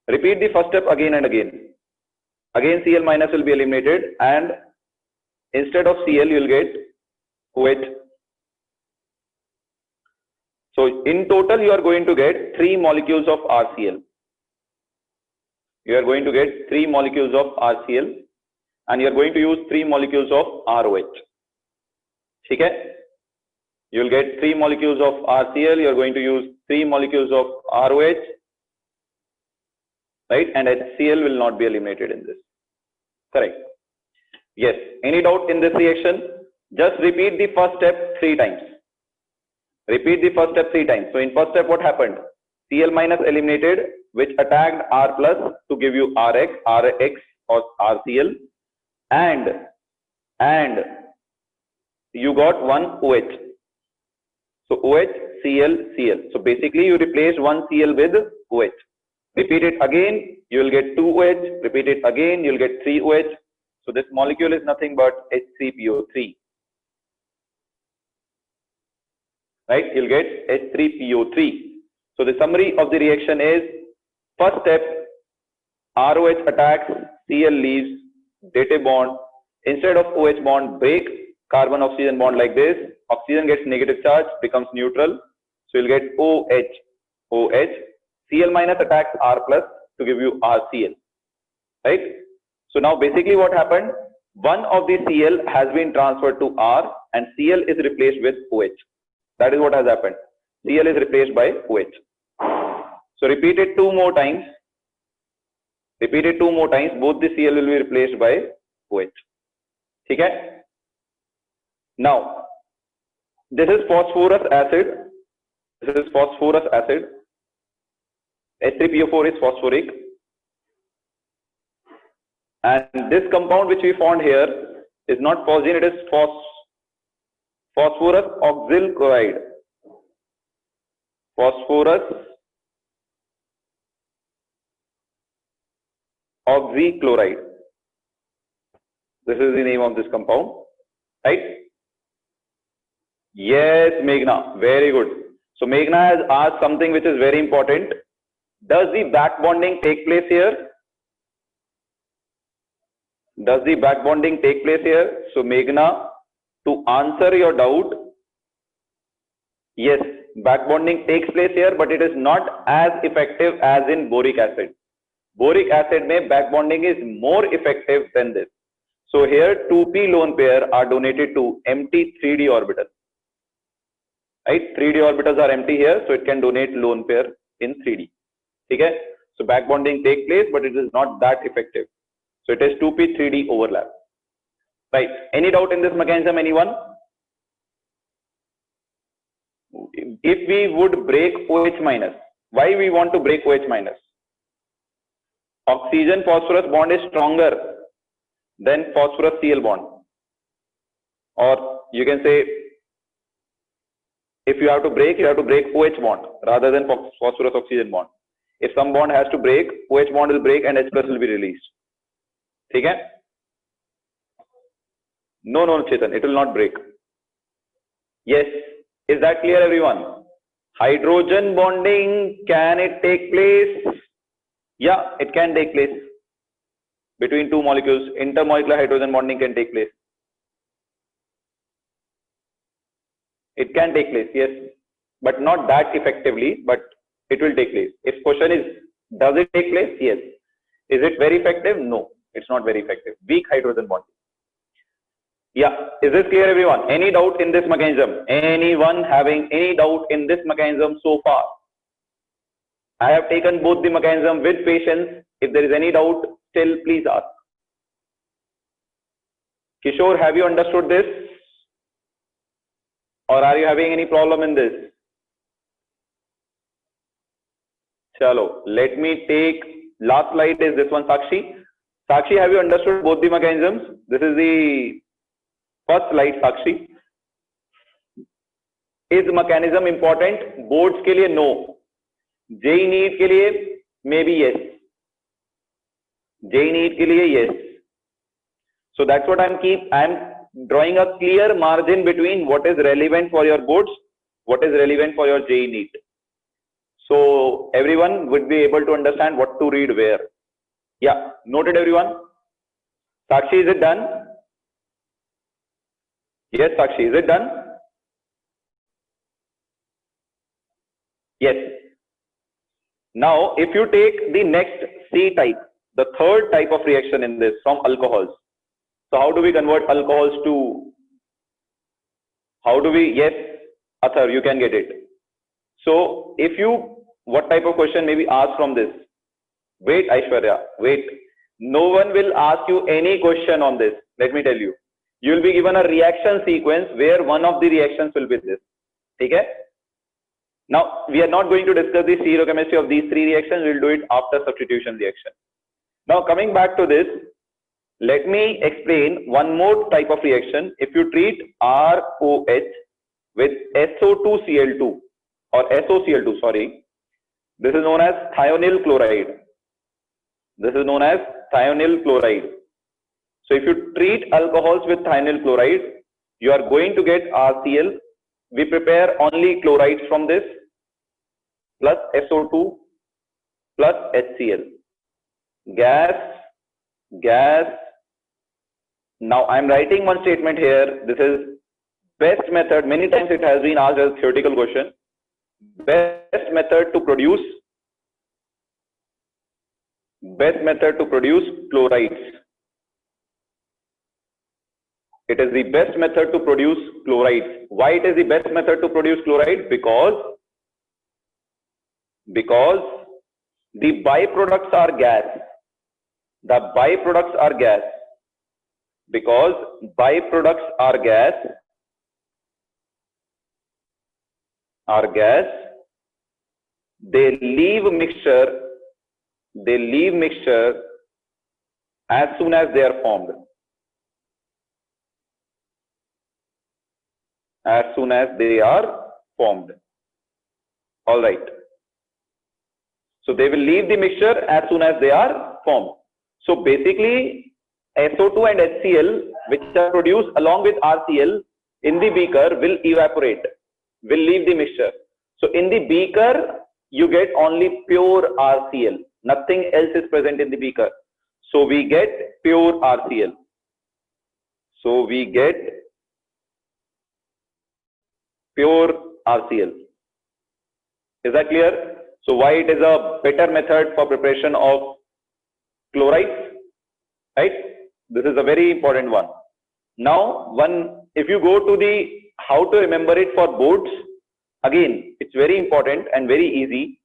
Repeat the first step again and again. Again Cl minus will be eliminated, and instead of Cl you will get OH. So in total you are going to get 3 molecules of RCl. You are going to get 3 molecules of RCl, and you are going to use 3 molecules of ROH. Okay? You will get 3 molecules of RCl. You are going to use 3 molecules of ROH, right? And HCl will not be eliminated in this. Correct. Yes. Any doubt in this reaction? Just repeat the first step 3 times. Repeat the first step 3 times. So in first step, what happened? Cl minus eliminated, which attacked R plus to give you Rx or RCl, and you got one OH. So OH, Cl, Cl. So basically you replaced one Cl with OH. Repeat it again, you will get 2 OH. Repeat it again, you will get 3 OH. So this molecule is nothing but H3PO3. Right? You'll get H3PO3. So the summary of the reaction is, first step, ROH attacks, Cl leaves, dative bond. Instead of OH bond, break carbon oxygen bond like this. Oxygen gets negative charge, becomes neutral. So you'll get OH. Cl minus attacks R plus to give you RCl. Right? So now basically what happened? One of the Cl has been transferred to R and Cl is replaced with OH. That is what has happened. Cl is replaced by OH. So repeat it 2 more times. Repeat it 2 more times. Both the Cl will be replaced by OH. Okay? Now, this is phosphorus acid. This is phosphorus acid. H3PO4 is phosphoric. And this compound which we found here is not phosgene, it is phosphorus oxyl chloride. Phosphorus oxychloride. This is the name of this compound, right? Yes, Meghna, very good. So Meghna has asked something which is very important. Does the back bonding take place here? Does the back bonding take place here? So Meghna, to answer your doubt, yes, back bonding takes place here, but it is not as effective as in boric acid. Boric acid mein back bonding is more effective than this. So here 2p lone pair are donated to empty 3d orbital. Right? 3d orbitals are empty here, so it can donate lone pair in 3d. Okay? So back bonding takes place, but it is not that effective. So it is 2p 3d overlap. Right? Any doubt in this mechanism, anyone? If we would break OH minus, why we want to break OH minus? Oxygen phosphorus bond is stronger than phosphorus Cl bond. Or you can say, if you have to break OH bond rather than phosphorus oxygen bond. If some bond has to break, OH bond will break and H plus will be released. Okay? No, Chetan, it will not break. Yes. Is that clear, everyone? Hydrogen bonding, can it take place? Yeah, it can take place. Between 2 molecules, intermolecular hydrogen bonding can take place. It can take place, yes. But not that effectively, but it will take place. If question is, does it take place? Yes. Is it very effective? No, it's not very effective. Weak hydrogen bonding. Yeah, is this clear, everyone? Any doubt in this mechanism? Anyone having any doubt in this mechanism so far? I have taken both the mechanism with patience. If there is any doubt, still please ask. Kishore, have you understood this? Or are you having any problem in this? Chalo, let me take, last slide is this one, Sakshi. Sakshi, have you understood both the mechanisms? This is the first slide, Sakshi. Is mechanism important? Boards के लिए no. JEE NEET के लिए maybe yes. JEE NEET के लिए yes. So that's what I'm drawing a clear margin between what is relevant for your boards, what is relevant for your JEE NEET. So everyone would be able to understand what to read where. Yeah, noted everyone. Sakshi, is it done? Yes, Sakshi, is it done? Yes. Now, if you take the next C type, the third type of reaction in this from alcohols. So how do we convert alcohols to, yes, Athar, you can get it. So if you, what type of question may be asked from this? Wait, Aishwarya, wait. No one will ask you any question on this. Let me tell you. You will be given a reaction sequence where one of the reactions will be this. Okay? Now, we are not going to discuss the stereochemistry of these three reactions. We will do it after substitution reaction. Now, coming back to this, let me explain one more type of reaction. If you treat ROH with SO2Cl2 or SOCl2, sorry, this is known as thionyl chloride. This is known as thionyl chloride. So if you treat alcohols with thionyl chloride, you are going to get RCl. We prepare only chlorides from this plus SO2 plus HCl. Gas. Now I am writing one statement here. This is best method. Many times it has been asked as a theoretical question. Best method to produce chlorides. It is the best method to produce chlorides. Why it is the best method to produce chloride? Because the byproducts are gas. The byproducts are gas. Because byproducts are gas, they leave mixture as soon as they are formed. All right. So they will leave the mixture as soon as they are formed. So basically, SO2 and HCl, which are produced along with RCl in the beaker, will evaporate, will leave the mixture. So in the beaker, you get only pure RCl. Nothing else is present in the beaker. So we get pure RCl. Is that clear? So why it is a better method for preparation of chlorides, right? This is a very important one. Now, if you go to the how to remember it for boards, again, it's very important and very easy.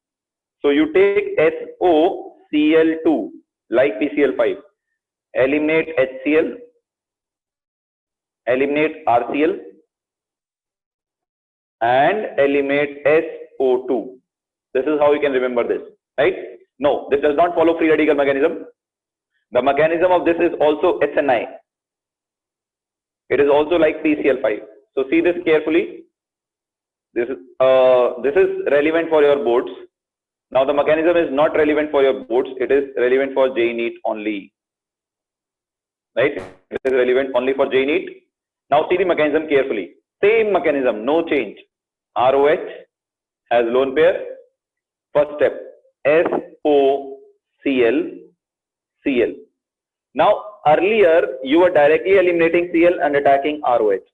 So you take SOCl2 like PCl5, eliminate HCl, eliminate RCl, and eliminate SO2. This is how you can remember this, right? No, this does not follow free radical mechanism. The mechanism of this is also HNI. It is also like PCl5. So see this carefully. This is relevant for your boards. Now the mechanism is not relevant for your boards. It is relevant for JNEET only. Right? It is relevant only for JNEET. Now see the mechanism carefully. Same mechanism, no change. ROH has lone pair. First step, SOCl, Cl. Now earlier you were directly eliminating Cl and attacking ROH.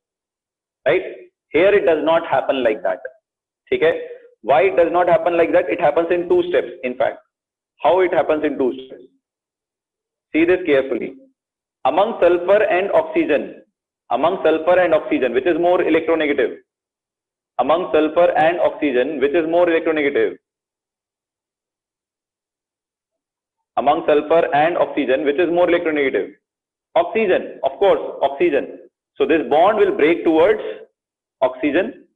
Right? Here it does not happen like that. Okay? Why it does not happen like that? It happens in two steps, in fact. How it happens in two steps? See this carefully. Among sulfur and oxygen, which is more electronegative? Among sulfur and oxygen, which is more electronegative? Among sulfur and oxygen, which is more electronegative? Oxygen, of course, oxygen. So this bond will break towards oxygen.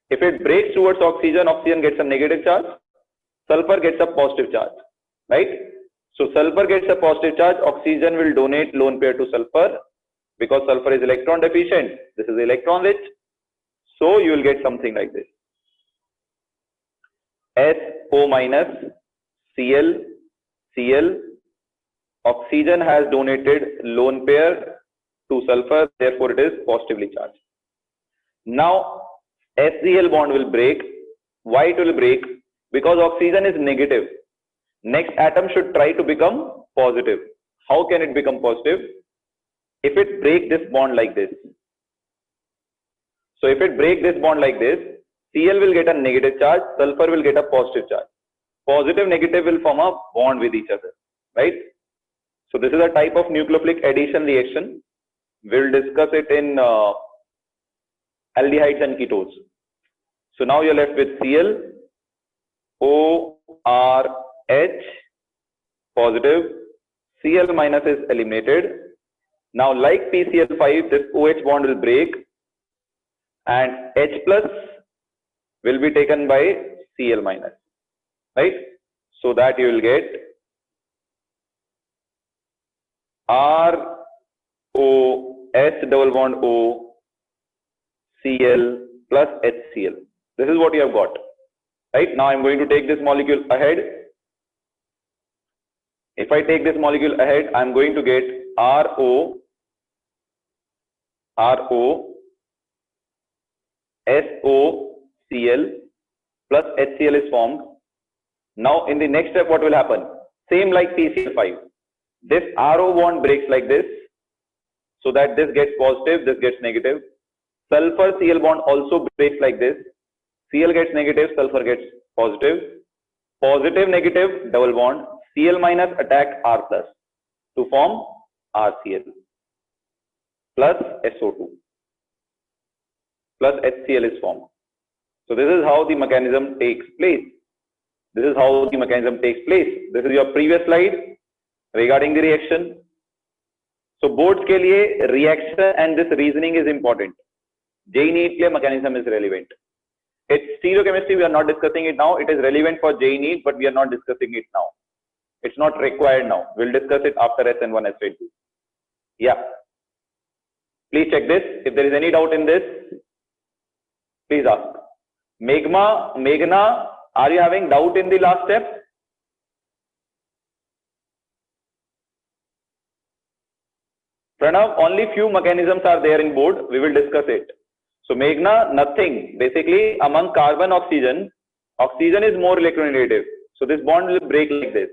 If it breaks towards oxygen, oxygen gets a negative charge, sulfur gets a positive charge, right? So sulfur gets a positive charge, oxygen will donate lone pair to sulfur because sulfur is electron deficient. This is electron rich. So you will get something like this. SO minus Cl, Cl, oxygen has donated lone pair to sulfur, therefore it is positively charged. Now HCl bond will break. Why it will break? Because oxygen is negative. Next atom should try to become positive. How can it become positive? If it breaks this bond like this. So if it breaks this bond like this, Cl will get a negative charge, sulfur will get a positive charge. Positive negative will form a bond with each other, right? So this is a type of nucleophilic addition reaction. We'll discuss it in aldehydes and ketones. So now you're left with Cl, ORH positive, Cl minus is eliminated. Now like PCl5, this OH bond will break and H plus will be taken by Cl minus, right? So that you will get ROH double bond O Cl plus HCl. This is what you have got, right? Now I'm going to take this molecule ahead. If I take this molecule ahead, I'm going to get RO SOCl plus HCl is formed. Now in the next step, what will happen? Same like PCl5. This RO bond breaks like this, so that this gets positive, this gets negative. Sulfur Cl bond also breaks like this. Cl gets negative, sulfur gets positive. Positive negative double bond. Cl minus attack R plus to form RCl plus SO2 plus HCl is formed. So this is how the mechanism takes place. This is your previous slide regarding the reaction. So boards ke liye reaction and this reasoning is important. JEE NEET ke mechanism is relevant. It's stereochemistry, we are not discussing it now. It is relevant for JEE NEET, but we are not discussing it now. It's not required now. We'll discuss it after SN1, SN2. Yeah. Please check this. If there is any doubt in this, please ask. Meghna, are you having doubt in the last step? Pranav, only few mechanisms are there in board. We will discuss it. So Meghna, nothing. Basically, among carbon, oxygen is more electronegative. So this bond will break like this.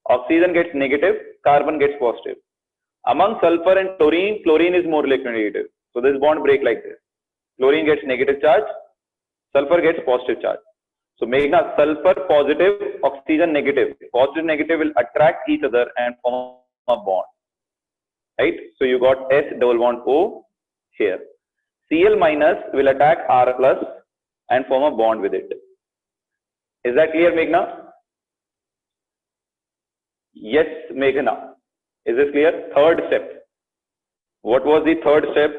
Oxygen gets negative, carbon gets positive. Among sulfur and chlorine is more electronegative. So this bond break like this. Chlorine gets negative charge, sulfur gets positive charge. So Meghna, sulfur positive, oxygen negative. Positive negative will attract each other and form a bond. Right? So you got S double bond O here. Cl minus will attack R plus and form a bond with it. Is that clear, Meghna? Yes, Meghna. Is this clear? Third step. What was the third step?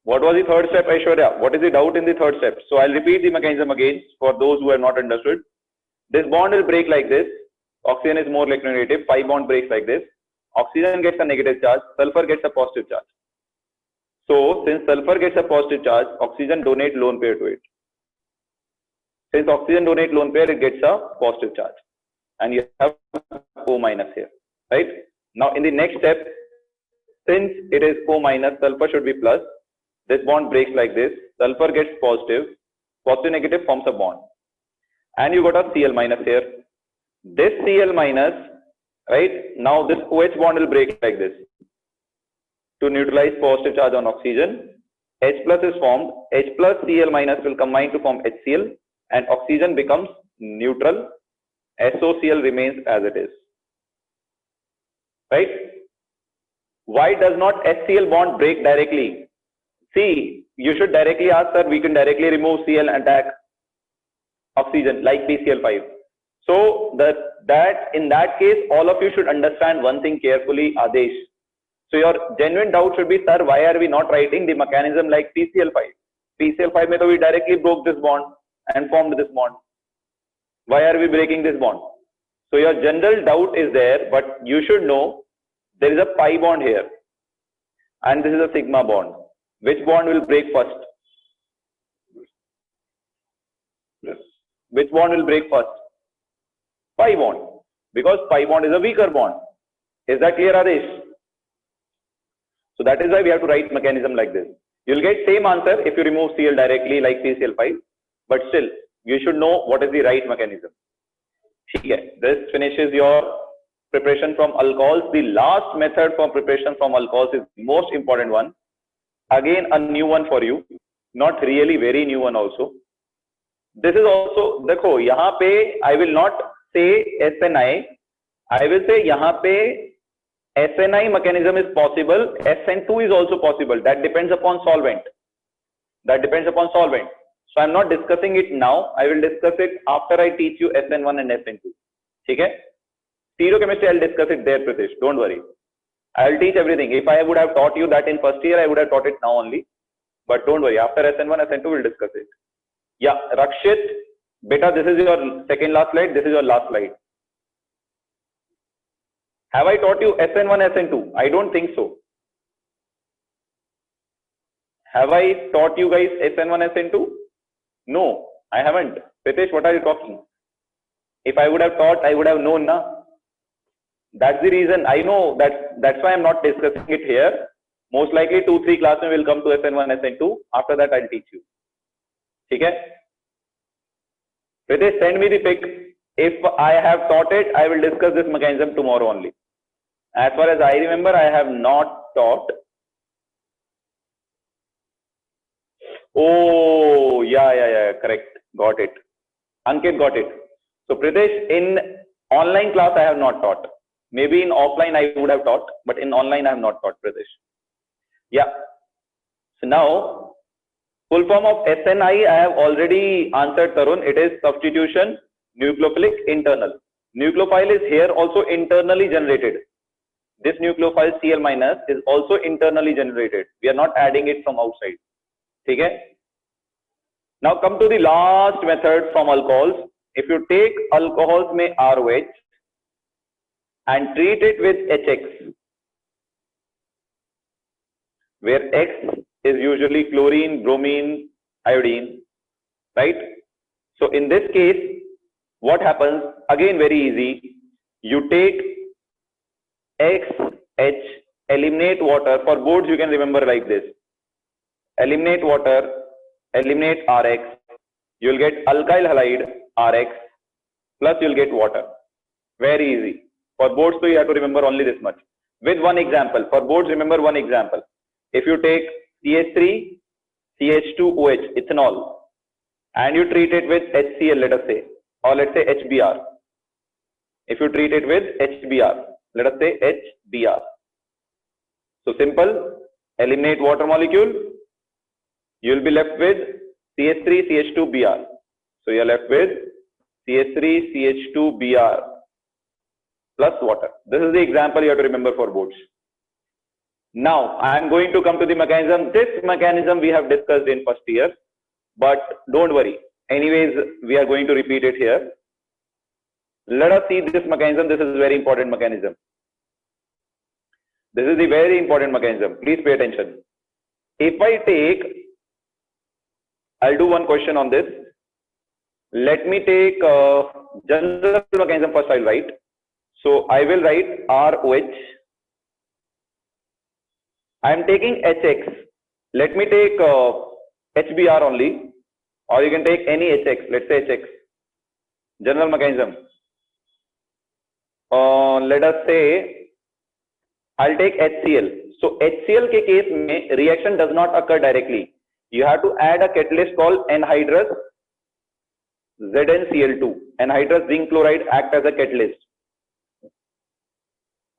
Aishwarya? What is the doubt in the third step? So I'll repeat the mechanism again for those who have not understood. This bond will break like this. Oxygen is more electronegative. Pi bond breaks like this. Oxygen gets a negative charge. Sulfur gets a positive charge. So since sulfur gets a positive charge, oxygen donate lone pair to it. Since oxygen donate lone pair, it gets a positive charge. And you have O minus here, right? Now in the next step, since it is O minus, sulfur should be plus. This bond breaks like this. Sulfur gets positive. Positive negative forms a bond. And you got a Cl minus here. This Cl minus, right? Now this OH bond will break like this. To neutralize positive charge on oxygen, H plus is formed. H plus Cl minus will combine to form HCl and oxygen becomes neutral. SOCl remains as it is, right? Why does not HCl bond break directly? See, you should directly ask, sir, we can directly remove Cl and attack oxygen like PCl5. So in that case, all of you should understand one thing carefully, Adesh. So your genuine doubt should be, sir, why are we not writing the mechanism like PCl5? PCl5 mein to we directly broke this bond and formed this bond. Why are we breaking this bond? So your general doubt is there, but you should know there is a pi bond here and this is a sigma bond. Which bond will break first? Which bond will break first? Pi bond, because pi bond is a weaker bond. Is that clear, Adesh? So that is why we have to write mechanism like this. You'll get same answer if you remove Cl directly like PCl5, but still you should know what is the right mechanism. Okay, this finishes your preparation from alcohols. The last method for preparation from alcohols is the most important one. Again, a new one for you, not really very new one also. This is also, देखो यहाँ पे I will not say SNI, I will say यहाँ पे SNI mechanism is possible, SN2 is also possible. That depends upon solvent. That depends upon solvent. So I'm not discussing it now. I will discuss it after I teach you SN1 and SN2. Okay? Stereochemistry, I'll discuss it there, Pritesh. Don't worry. I'll teach everything. If I would have taught you that in first year, I would have taught it now only. But don't worry. After SN1, SN2, we'll discuss it. Yeah, Rakshit, beta, this is your second last slide. This is your last slide. Have I taught you SN1, SN2? I don't think so. Have I taught you guys SN1, SN2? No, I haven't. Pritesh, what are you talking? If I would have taught, I would have known, na? That's the reason. I know that's why I'm not discussing it here. Most likely 2-3 classes will come to SN1, SN2. After that, I'll teach you. Okay? Pritesh, send me the pic. If I have taught it, I will discuss this mechanism tomorrow only. As far as I remember, I have not taught. Oh, yeah, correct. Got it. Ankit got it. So Pritesh, in online class, I have not taught. Maybe in offline, I would have taught, but in online, I have not taught, Pritesh. Yeah. So now, full form of SNI, I have already answered, Tarun. It is substitution, nucleophilic, internal. Nucleophile is here also internally generated. This nucleophile Cl minus is also internally generated. We are not adding it from outside. Okay? Now come to the last method from alcohols. If you take alcohols में ROH and treat it with HX, where X is usually chlorine, bromine, iodine, right? So in this case, what happens? Again, very easy. You take XH, eliminate water. For boards, you can remember like this. Eliminate water, eliminate RX. You will get alkyl halide RX plus you will get water. Very easy. For boards, so you have to remember only this much. With one example. For boards, remember one example. If you take CH3, CH2OH, ethanol, and you treat it with HCl, let us say, or let's say HBr. If you treat it with HBr, let us say HBr. So simple, eliminate water molecule, you will be left with CH3, CH2Br. So you are left with CH3, CH2Br plus water. This is the example you have to remember for boards. Now I am going to come to the mechanism. This mechanism we have discussed in first year, but don't worry. Anyways, we are going to repeat it here. Let us see this mechanism. This is a very important mechanism. This is the very important mechanism. Please pay attention. If I take, I'll do one question on this. Let me take general mechanism first. I'll write. So I will write ROH. I am taking HX. Let me take HBr only, or you can take any HX. Let's say HX. General mechanism. Let us say I'll take HCl. So HCl के case में reaction does not occur directly. You have to add a catalyst called anhydrous ZnCl2. Anhydrous zinc chloride act as a catalyst.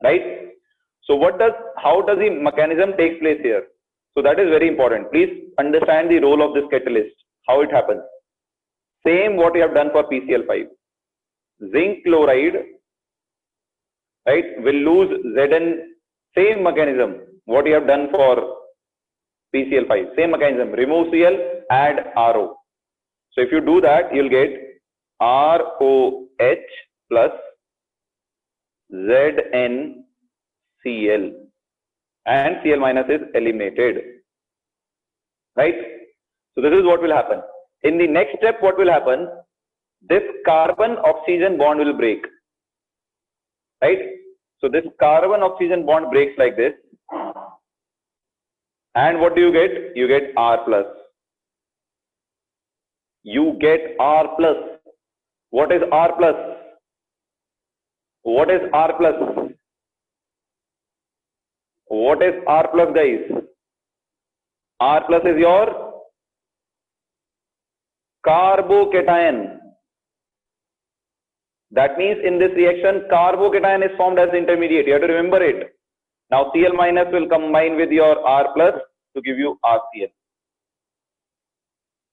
Right? So how does the mechanism take place here? So that is very important. Please understand the role of this catalyst, how it happens. Same what you have done for PCl5. Zinc chloride, right, will lose Zn, same mechanism, what you have done for PCl5, same mechanism, remove Cl, add RO. So if you do that, you'll get ROH plus ZnCl, and Cl minus is eliminated, right? So this is what will happen. In the next step, what will happen? This carbon-oxygen bond will break, right? So this carbon-oxygen bond breaks like this. And what do you get? You get R plus. You get R plus. What is R plus? What is R plus? What is R plus, guys? R plus is your carbocation. That means in this reaction, carbocation is formed as intermediate. You have to remember it. Now Cl minus will combine with your R plus to give you RCl.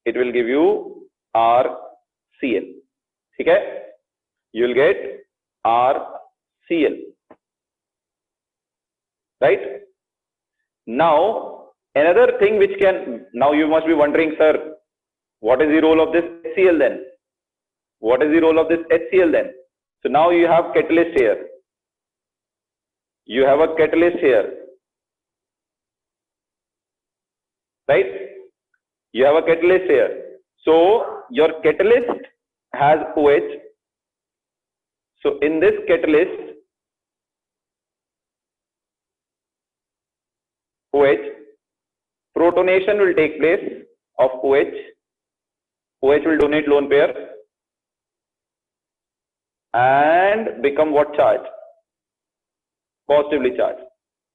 it will give you RCl. ठीक है, you will get RCl, right? Now another thing which can, now you must be wondering, sir, what is the role of this HCl then? What is the role of this HCl then? So now you have catalyst here. You have a catalyst here, right? You have a catalyst here. So your catalyst has OH. So in this catalyst, OH, protonation will take place of OH. OH will donate lone pair and become what charge? Positively charged.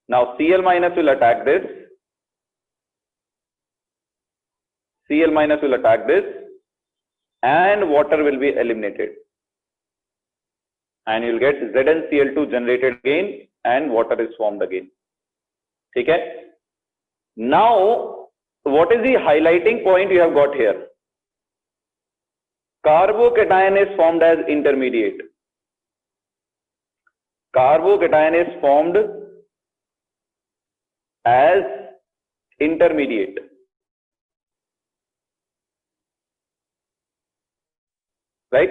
Now Cl minus will attack this. Cl minus will attack this, and water will be eliminated. And you will get ZnCl2 generated again, and water is formed again. Okay? Now, what is the highlighting point you have got here? Carbocation is formed as intermediate. Carbocation is formed as intermediate. Right?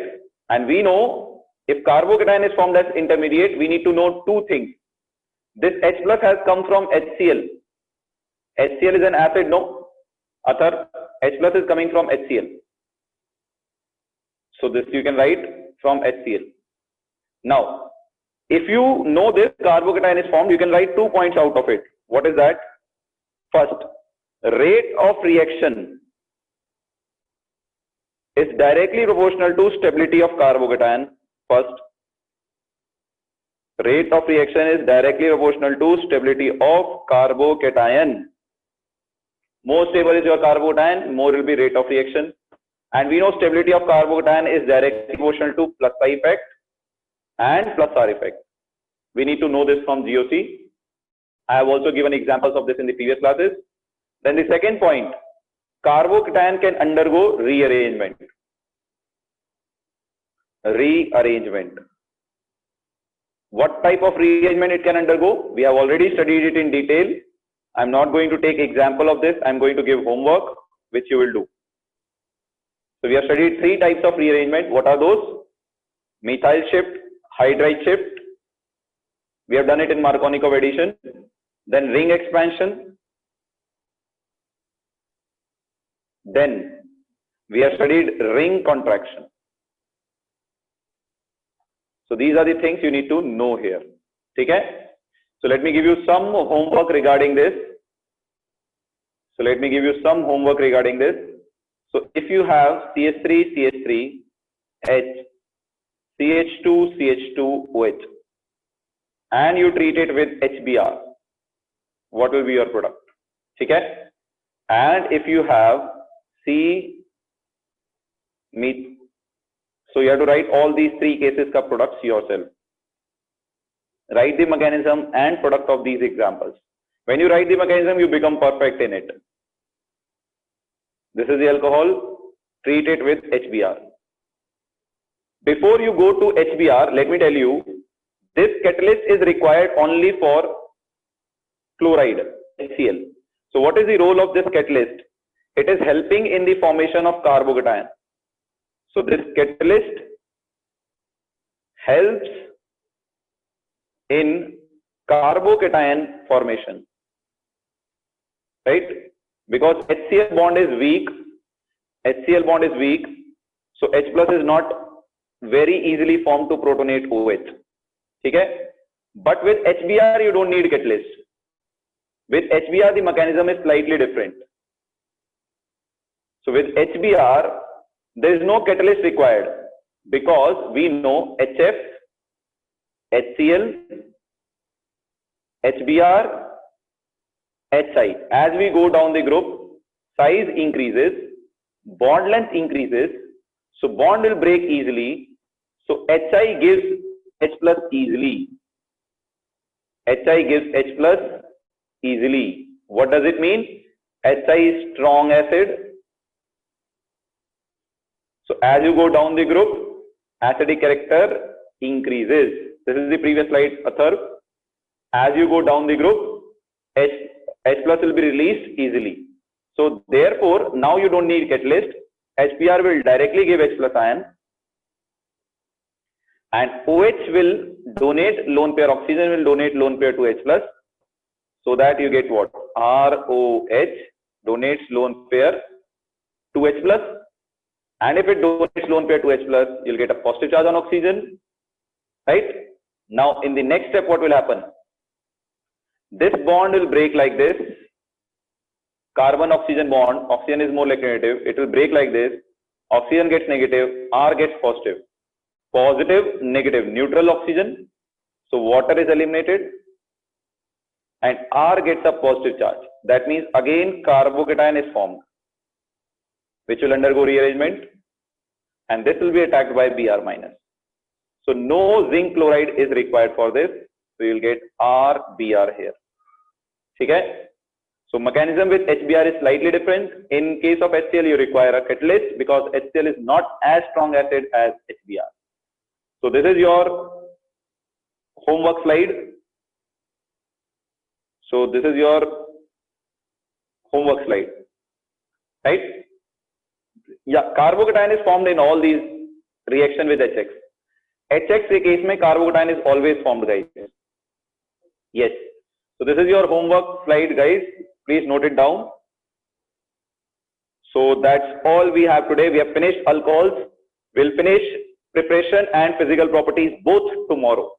And we know if carbocation is formed as intermediate, we need to know two things. This H plus has come from HCl. HCl is an acid, no? Athar, H plus is coming from HCl. So this you can write from HCl. Now, if you know this carbocation is formed, you can write 2 points out of it. What is that? First, rate of reaction is directly proportional to stability of carbocation. First, rate of reaction is directly proportional to stability of carbocation. More stable is your carbocation, more will be rate of reaction. And we know stability of carbocation is directly proportional to plus I effect and plus R effect. We need to know this from GOC. I have also given examples of this in the previous classes. Then the second point, carbocation can undergo rearrangement. Rearrangement. What type of rearrangement it can undergo? We have already studied it in detail. I am not going to take example of this. I am going to give homework which you will do. So we have studied 3 types of rearrangement. What are those? Methyl shift, hydride shift. We have done it in Markovnikov addition. Then ring expansion. Then we have studied ring contraction. So these are the things you need to know here. Okay? So let me give you some homework regarding this. So if you have CH3, H, CH2, OH, and you treat it with HBr, what will be your product? Okay? And if you have so you have to write all these 3 cases ka products yourself. Write the mechanism and product of these examples. When you write the mechanism, you become perfect in it. This is the alcohol, treat it with HBr. Before you go to HBr, let me tell you, this catalyst is required only for chloride, HCl. So what is the role of this catalyst? It is helping in the formation of carbocation. So this catalyst helps in carbocation formation, right? Because HCl bond is weak, so H plus is not very easily formed to protonate OH. Okay? But with HBr you don't need catalyst. With HBr the mechanism is slightly different. So with HBr there is no catalyst required because we know HF, HCl, HBr, HI. As we go down the group, size increases, bond length increases, so bond will break easily. So HI gives H plus easily. HI gives H plus easily. What does it mean? HI is strong acid, as you go down the group, acidic character increases. This is the previous slide, Atharv. As you go down the group, H plus will be released easily. So therefore, now you don't need catalyst. HBr will directly give H plus ion, and OH will donate lone pair, oxygen will donate lone pair to H plus, so that you get what? ROH donates lone pair to H plus, and if it donates lone pair to H plus, you'll get a positive charge on oxygen, right? Now in the next step, what will happen? This bond will break like this. Carbon oxygen bond, oxygen is more like negative, it will break like this. Oxygen gets negative, R gets positive. Positive, negative, neutral oxygen. So water is eliminated and R gets a positive charge. That means again carbocation is formed, which will undergo rearrangement, and this will be attacked by Br minus. So no zinc chloride is required for this. So you will get RBr here. Okay? So mechanism with HBr is slightly different. In case of HCl, you require a catalyst because HCl is not as strong acid as HBr. So this is your homework slide. So this is your homework slide, right? Yeah, carbocation is formed in all these reaction with HX. HX के case में carbocation is always formed, guys. Yes. So this is your homework slide, guys. Please note it down. So that's all we have today. We have finished alcohols. We'll finish preparation and physical properties both tomorrow.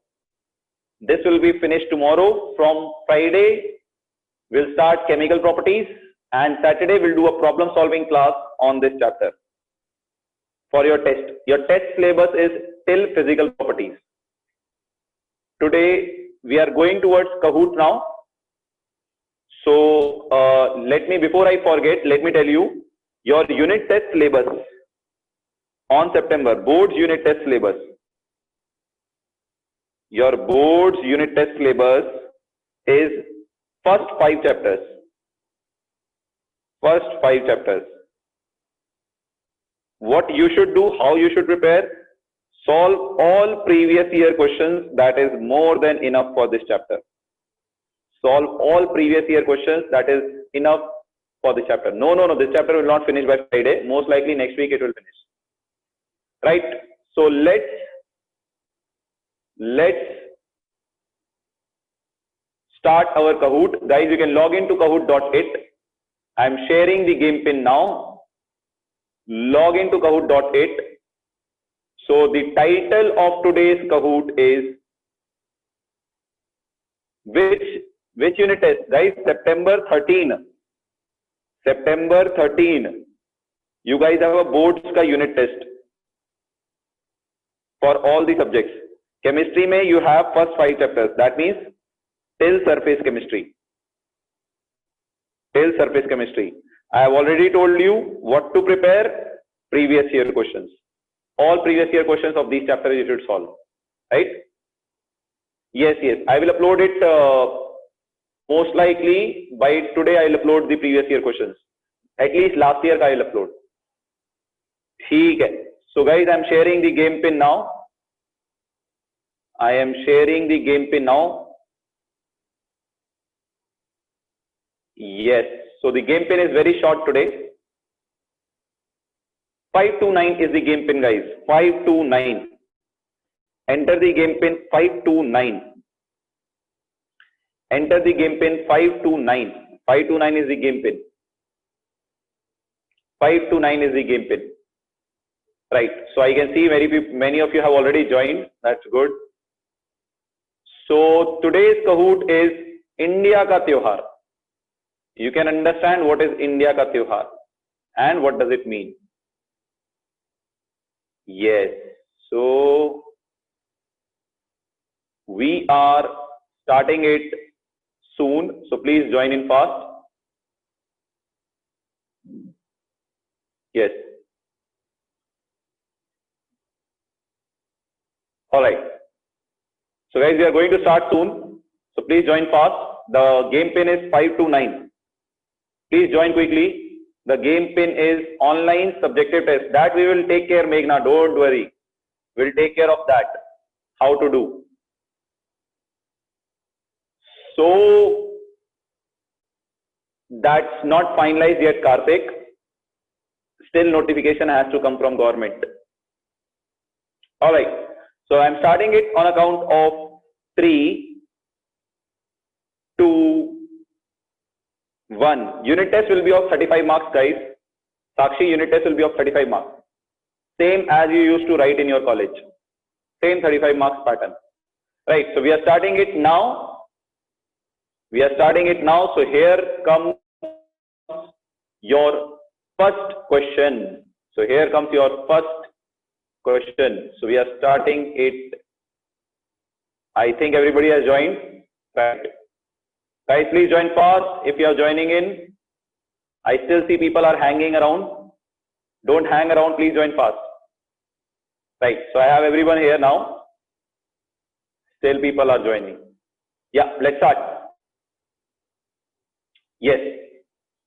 This will be finished tomorrow. From Friday, we'll start chemical properties, and Saturday we'll do a problem solving class on this chapter for your test. Your test syllabus is till physical properties. Today we are going towards Kahoot now. So before I forget, let me tell you your unit test syllabus on September, board's unit test syllabus. Your board's unit test syllabus is first 5 chapters. First 5 chapters. What you should do, how you should prepare, solve all previous year questions. That is more than enough for this chapter. Solve all previous year questions. That is enough for this chapter. No. This chapter will not finish by Friday. Most likely next week it will finish. Right? So let's start our Kahoot. Guys, you can log into kahoot.it. I am sharing the game pin now. Log into kahoot.it. So the title of today's Kahoot is which unit test, guys? September 13. September 13. You guys have a boards ka unit test for all the subjects. Chemistry mein you have first 5 chapters. That means till surface chemistry. Till surface chemistry. I have already told you what to prepare. Previous year questions. All previous year questions of these chapters you should solve. Right? Yes. I will upload it most likely by today. I will upload the previous year questions. At least last year I will upload. ठीक है. So guys, I am sharing the game pin now. I am sharing the game pin now. Yes. So the game pin is very short today. 529 is the game pin, guys. 529. Enter the game pin 529. Enter the game pin 529. 529 is the game pin. 529 is the game pin. Right. So I can see many of you have already joined. That's good. So today's Kahoot is India ka Tyohar. You can understand what is India ka Tyohar and what does it mean. Yes. So we are starting it soon. So please join in fast. Yes. All right. So guys, we are going to start soon. So please join fast. The game pin is 529. Please join quickly. The game pin is online subjective test. That we will take care, Meghna. Don't worry. We'll take care of that. How to do. So that's not finalized yet, Karthik. Still notification has to come from government. All right. So I'm starting it on account of 3, 2, 1. Unit test will be of 35 marks, guys. Sakshi, unit test will be of 35 marks. Same as you used to write in your college. Same 35 marks pattern. Right. So we are starting it now. So here comes your first question. So we are starting it. I think everybody has joined. Right. Guys, please join fast if you are joining in. I still see people are hanging around. Don't hang around, please join fast. Right, so I have everyone here now. Still people are joining. Yeah, let's start. Yes.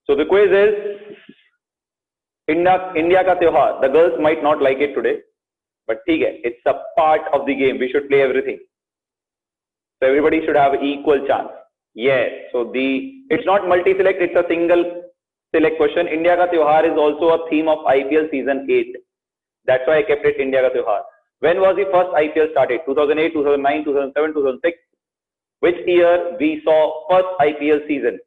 So the quiz is India ka Tyohar. The girls might not like it today, but it's a part of the game. We should play everything. So everybody should have equal chance. Yes. So it's not multi-select, it's a single select question. India ka Tyohar is also a theme of IPL season 8. That's why I kept it India ka Tyohar. When was the first IPL started? 2008, 2009, 2007, 2006. Which year we saw first IPL season?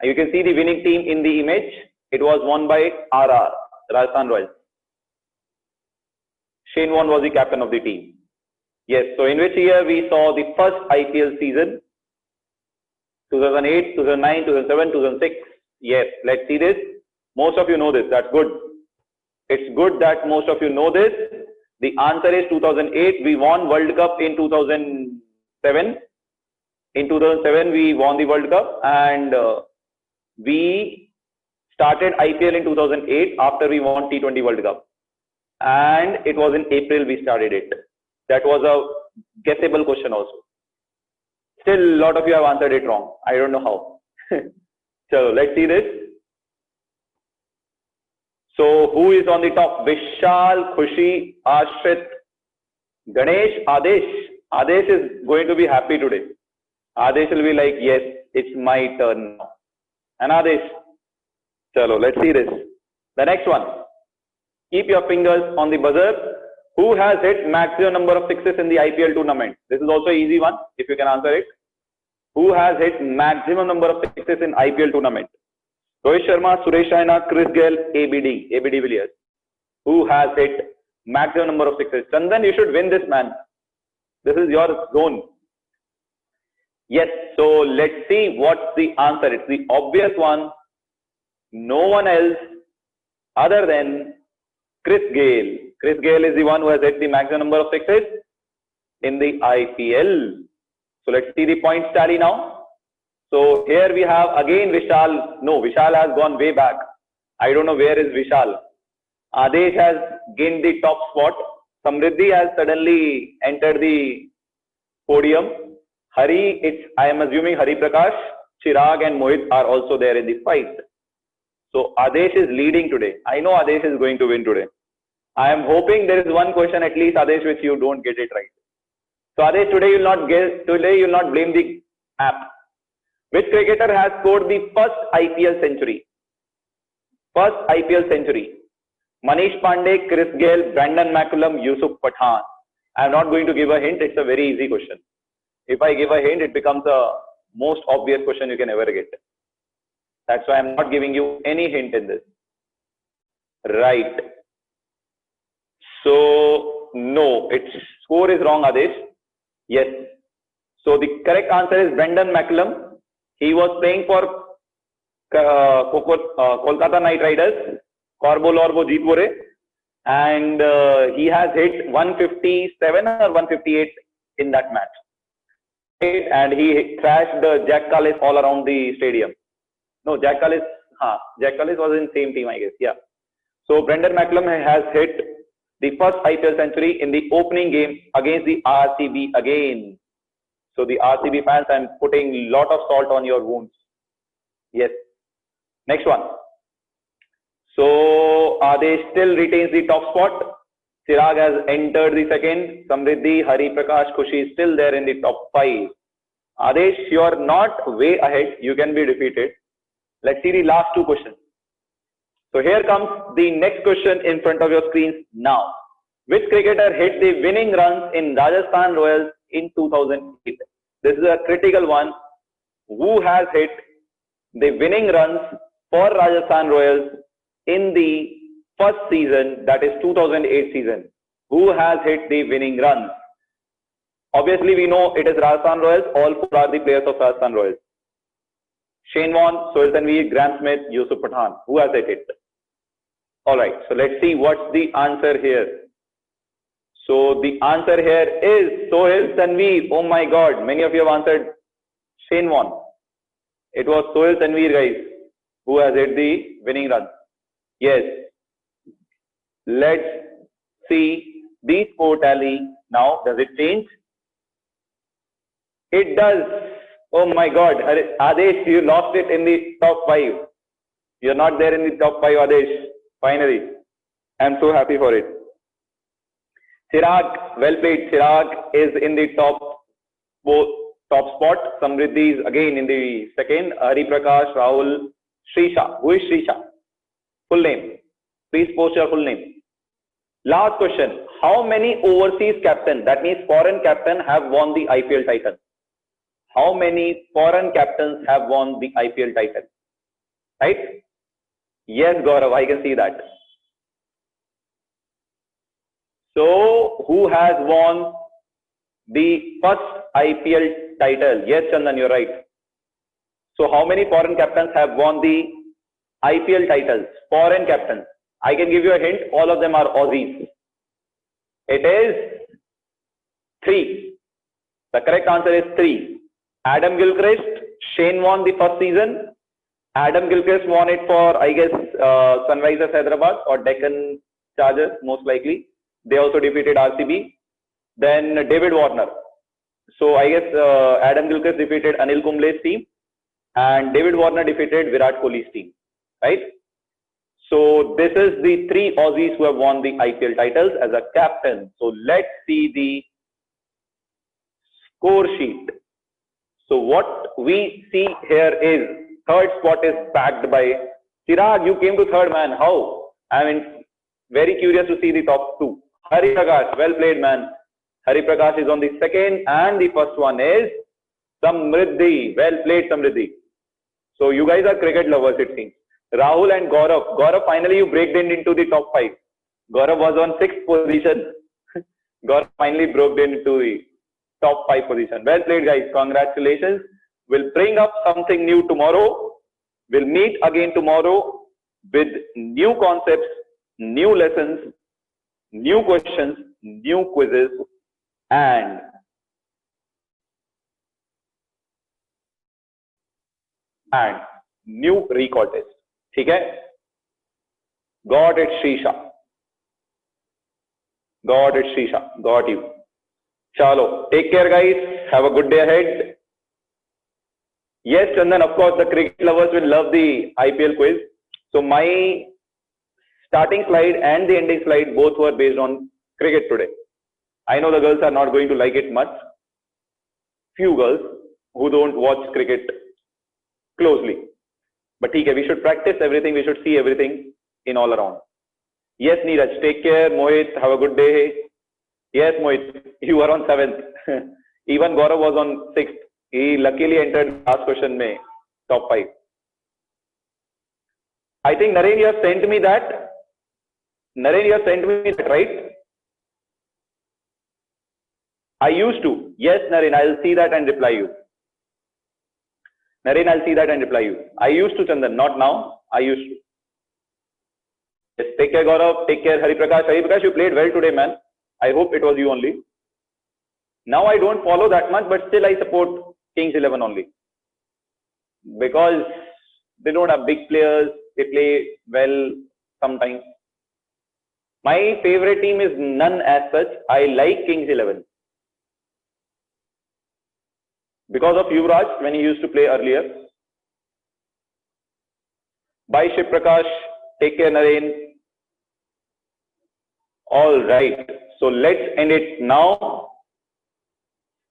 You can see the winning team in the image. It was won by RR, Rajasthan Royals. Shane Warne was the captain of the team. Yes. So in which year we saw the first IPL season? 2008, 2009, 2007, 2006. Yes. Let's see this. Most of you know this. That's good. It's good that most of you know this. The answer is 2008. We won World Cup in 2007. In 2007, we won the World Cup, and we started IPL in 2008 after we won T20 World Cup. And it was in April we started it. That was a guessable question also. Still, a lot of you have answered it wrong. I don't know how. So let's see this. So who is on the top? Vishal, Khushi, Ashrit, Ganesh, Adesh. Adesh is going to be happy today. Adesh will be like, yes, it's my turn now. And Adesh. Chalo, let's see this. The next one. Keep your fingers on the buzzer. Who has hit maximum number of sixes in the IPL tournament? This is also an easy one, if you can answer it. Who has hit maximum number of sixes in IPL tournament? Rohit Sharma, Suresh Raina, Chris Gayle, AB de Villiers. Who has hit maximum number of sixes? Chandan, you should win this, man. This is your zone. Yes, so let's see what's the answer. It's the obvious one. No one else other than Chris Gayle. Chris Gayle is the one who has hit the maximum number of sixes in the IPL. So let's see the points tally now. So here we have again Vishal. No, Vishal has gone way back. I don't know where is Vishal. Adesh has gained the top spot. Samriddhi has suddenly entered the podium. Hari, I am assuming Hari Prakash, Chirag and Mohit are also there in the fight. So Adesh is leading today. I know Adesh is going to win today. I am hoping there is one question at least, Adesh, which you don't get it right. So Adesh, today you will not blame the app. Which cricketer has scored the first IPL century? First IPL century. Manish Pandey, Chris Gayle, Brandon McCullum, Yusuf Pathan. I am not going to give a hint. It's a very easy question. If I give a hint, it becomes the most obvious question you can ever get. That's why I'm not giving you any hint in this. Right. So, no, its score is wrong, Adesh. Yes. So, the correct answer is Brandon McCullum. He was playing for Kolkata Knight Riders, Corbo Lorbo Jeetbore, and he has hit 157 or 158 in that match. And he thrashed Jack Callis all around the stadium. No, Jack Callis was in same team, I guess. Yeah. So Brandon McCullum has hit the first IPL century in the opening game against the RCB again. So the RCB fans, I'm putting a lot of salt on your wounds. Yes. Next one. So Adesh still retains the top spot. Chirag has entered the second. Samriddhi, Hari Prakash, Khushi is still there in the top 5. Adesh, you are not way ahead. You can be defeated. Let's see the last 2 questions. So here comes the next question in front of your screens now. Which cricketer hit the winning runs in Rajasthan Royals in 2008? This is a critical one. Who has hit the winning runs for Rajasthan Royals in the first season, that is 2008 season? Who has hit the winning runs? Obviously, we know it is Rajasthan Royals. All 4 are the players of Rajasthan Royals. Shane Warne, Sohail Tanvir, Graham Smith, Yusuf Pathan. Who has hit it? Alright, so let's see what's the answer here. So the answer here is Sohail Tanvir. Oh my God, many of you have answered Shane Warne. It was Sohail Tanvir, guys, who has hit the winning run. Yes. Let's see the score tally now. Does it change? It does. Oh my God, Adesh, you lost it in the top 5. You're not there in the top 5, Adesh. Finally, I'm so happy for it. Chirag, well played. Chirag is in the top spot. Samriddhi is again in the second. Hari Prakash, Rahul, Srisha. Who is Srisha? Full name. Please post your full name. Last question. How many overseas captains, that means foreign captain, have won the IPL title? How many foreign captains have won the IPL title? Right? Yes, Gaurav, I can see that. So, who has won the first IPL title? Yes, Chandan, you're right. So, how many foreign captains have won the IPL titles? Foreign captains. I can give you a hint. All of them are Aussies. It is 3. The correct answer is 3. Adam Gilchrist, Shane won the first season. Adam Gilchrist won it for, I guess, Sunrisers Hyderabad or Deccan Chargers, most likely. They also defeated RCB. Then David Warner. So I guess Adam Gilchrist defeated Anil Kumble's team, and David Warner defeated Virat Kohli's team. Right? So this is the 3 Aussies who have won the IPL titles as a captain. So let's see the score sheet. So what we see here is third spot is backed by Chirag. You came to third, man. How? I mean, very curious to see the top 2. Hari Prakash, well played, man. Hari Prakash is on the second, and the first one is Samriddhi. Well played, Samriddhi. So you guys are cricket lovers, it seems. Rahul and Gaurav. Gaurav, finally you breaked into the top 5. Gaurav was on 6th position. Gaurav finally broke into the top 5 position. Well played, guys. Congratulations. We'll bring up something new tomorrow. We'll meet again tomorrow with new concepts, new lessons, new questions, new quizzes, and new recall test. Okay? Got it, Srisha. Got it, Srisha. Got you. Chalo. Take care, guys. Have a good day ahead. Yes, Chandan, of course, the cricket lovers will love the IPL quiz. So my starting slide and the ending slide both were based on cricket today. I know the girls are not going to like it much. Few girls who don't watch cricket closely. But we should practice everything. We should see everything in all around. Yes, Neeraj, take care. Mohit, have a good day. Yes, Mohit, you are on 7th. Even Gaurav was on 6th. He luckily entered last question May, top 5. I think Naren, you have sent me that. Naren, you have sent me that, right? I used to. Yes, Naren, I'll see that and reply you. Naren, I'll see that and reply you. I used to, Chandan, not now. I used to. Yes, take care, Gaurav. Take care, Hari Prakash. Hari Prakash, you played well today, man. I hope it was you only. Now I don't follow that much, but still I support Kings 11 only. Because they don't have big players. They play well sometimes. My favorite team is none as such. I like Kings 11. Because of Yuvraj, when he used to play earlier. Bye, Shiv Prakash. Take care, Naren. All right. So let's end it now.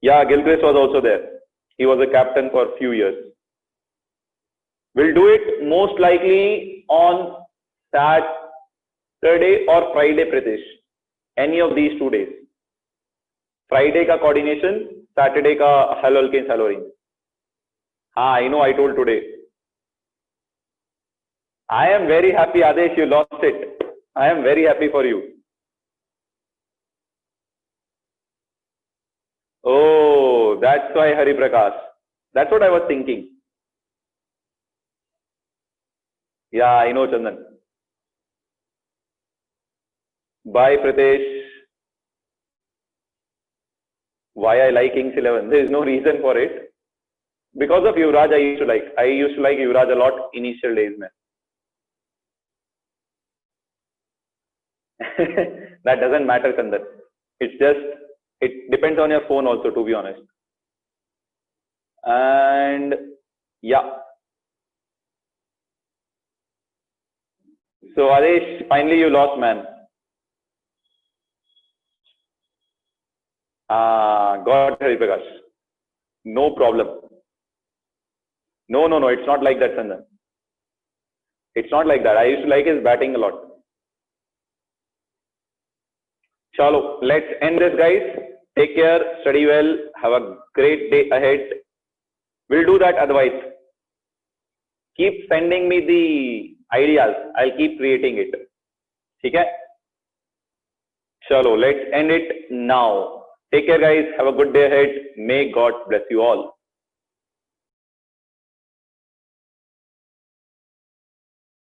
Yeah, Gilchrist was also there. He was a captain for a few years. We'll do it most likely on Saturday or Friday, Pritesh. Any of these 2 days. Friday ka coordination, Saturday ka Hell Alkanes Haloring. I know I told today. I am very happy, Adesh, you lost it. I am very happy for you. Oh, that's why, Hari Prakash. That's what I was thinking. Yeah, I know, Chandan. Bye, Pritesh. Why I like Kings 11? There is no reason for it. Because of Yuvraj, I used to like Yuvraj a lot initial days, man. That doesn't matter, Chandan. It's just, it depends on your phone also, to be honest. And yeah. So Adesh, finally you lost, man. Got Hari Prakash. No problem. No, it's not like that, Chandan. It's not like that. I used to like his batting a lot. Chalo, let's end this, guys. Take care, study well, have a great day ahead. We'll do that otherwise. Keep sending me the ideas. I'll keep creating it. Okay? Chalo, let's end it now. Take care, guys. Have a good day ahead. May God bless you all.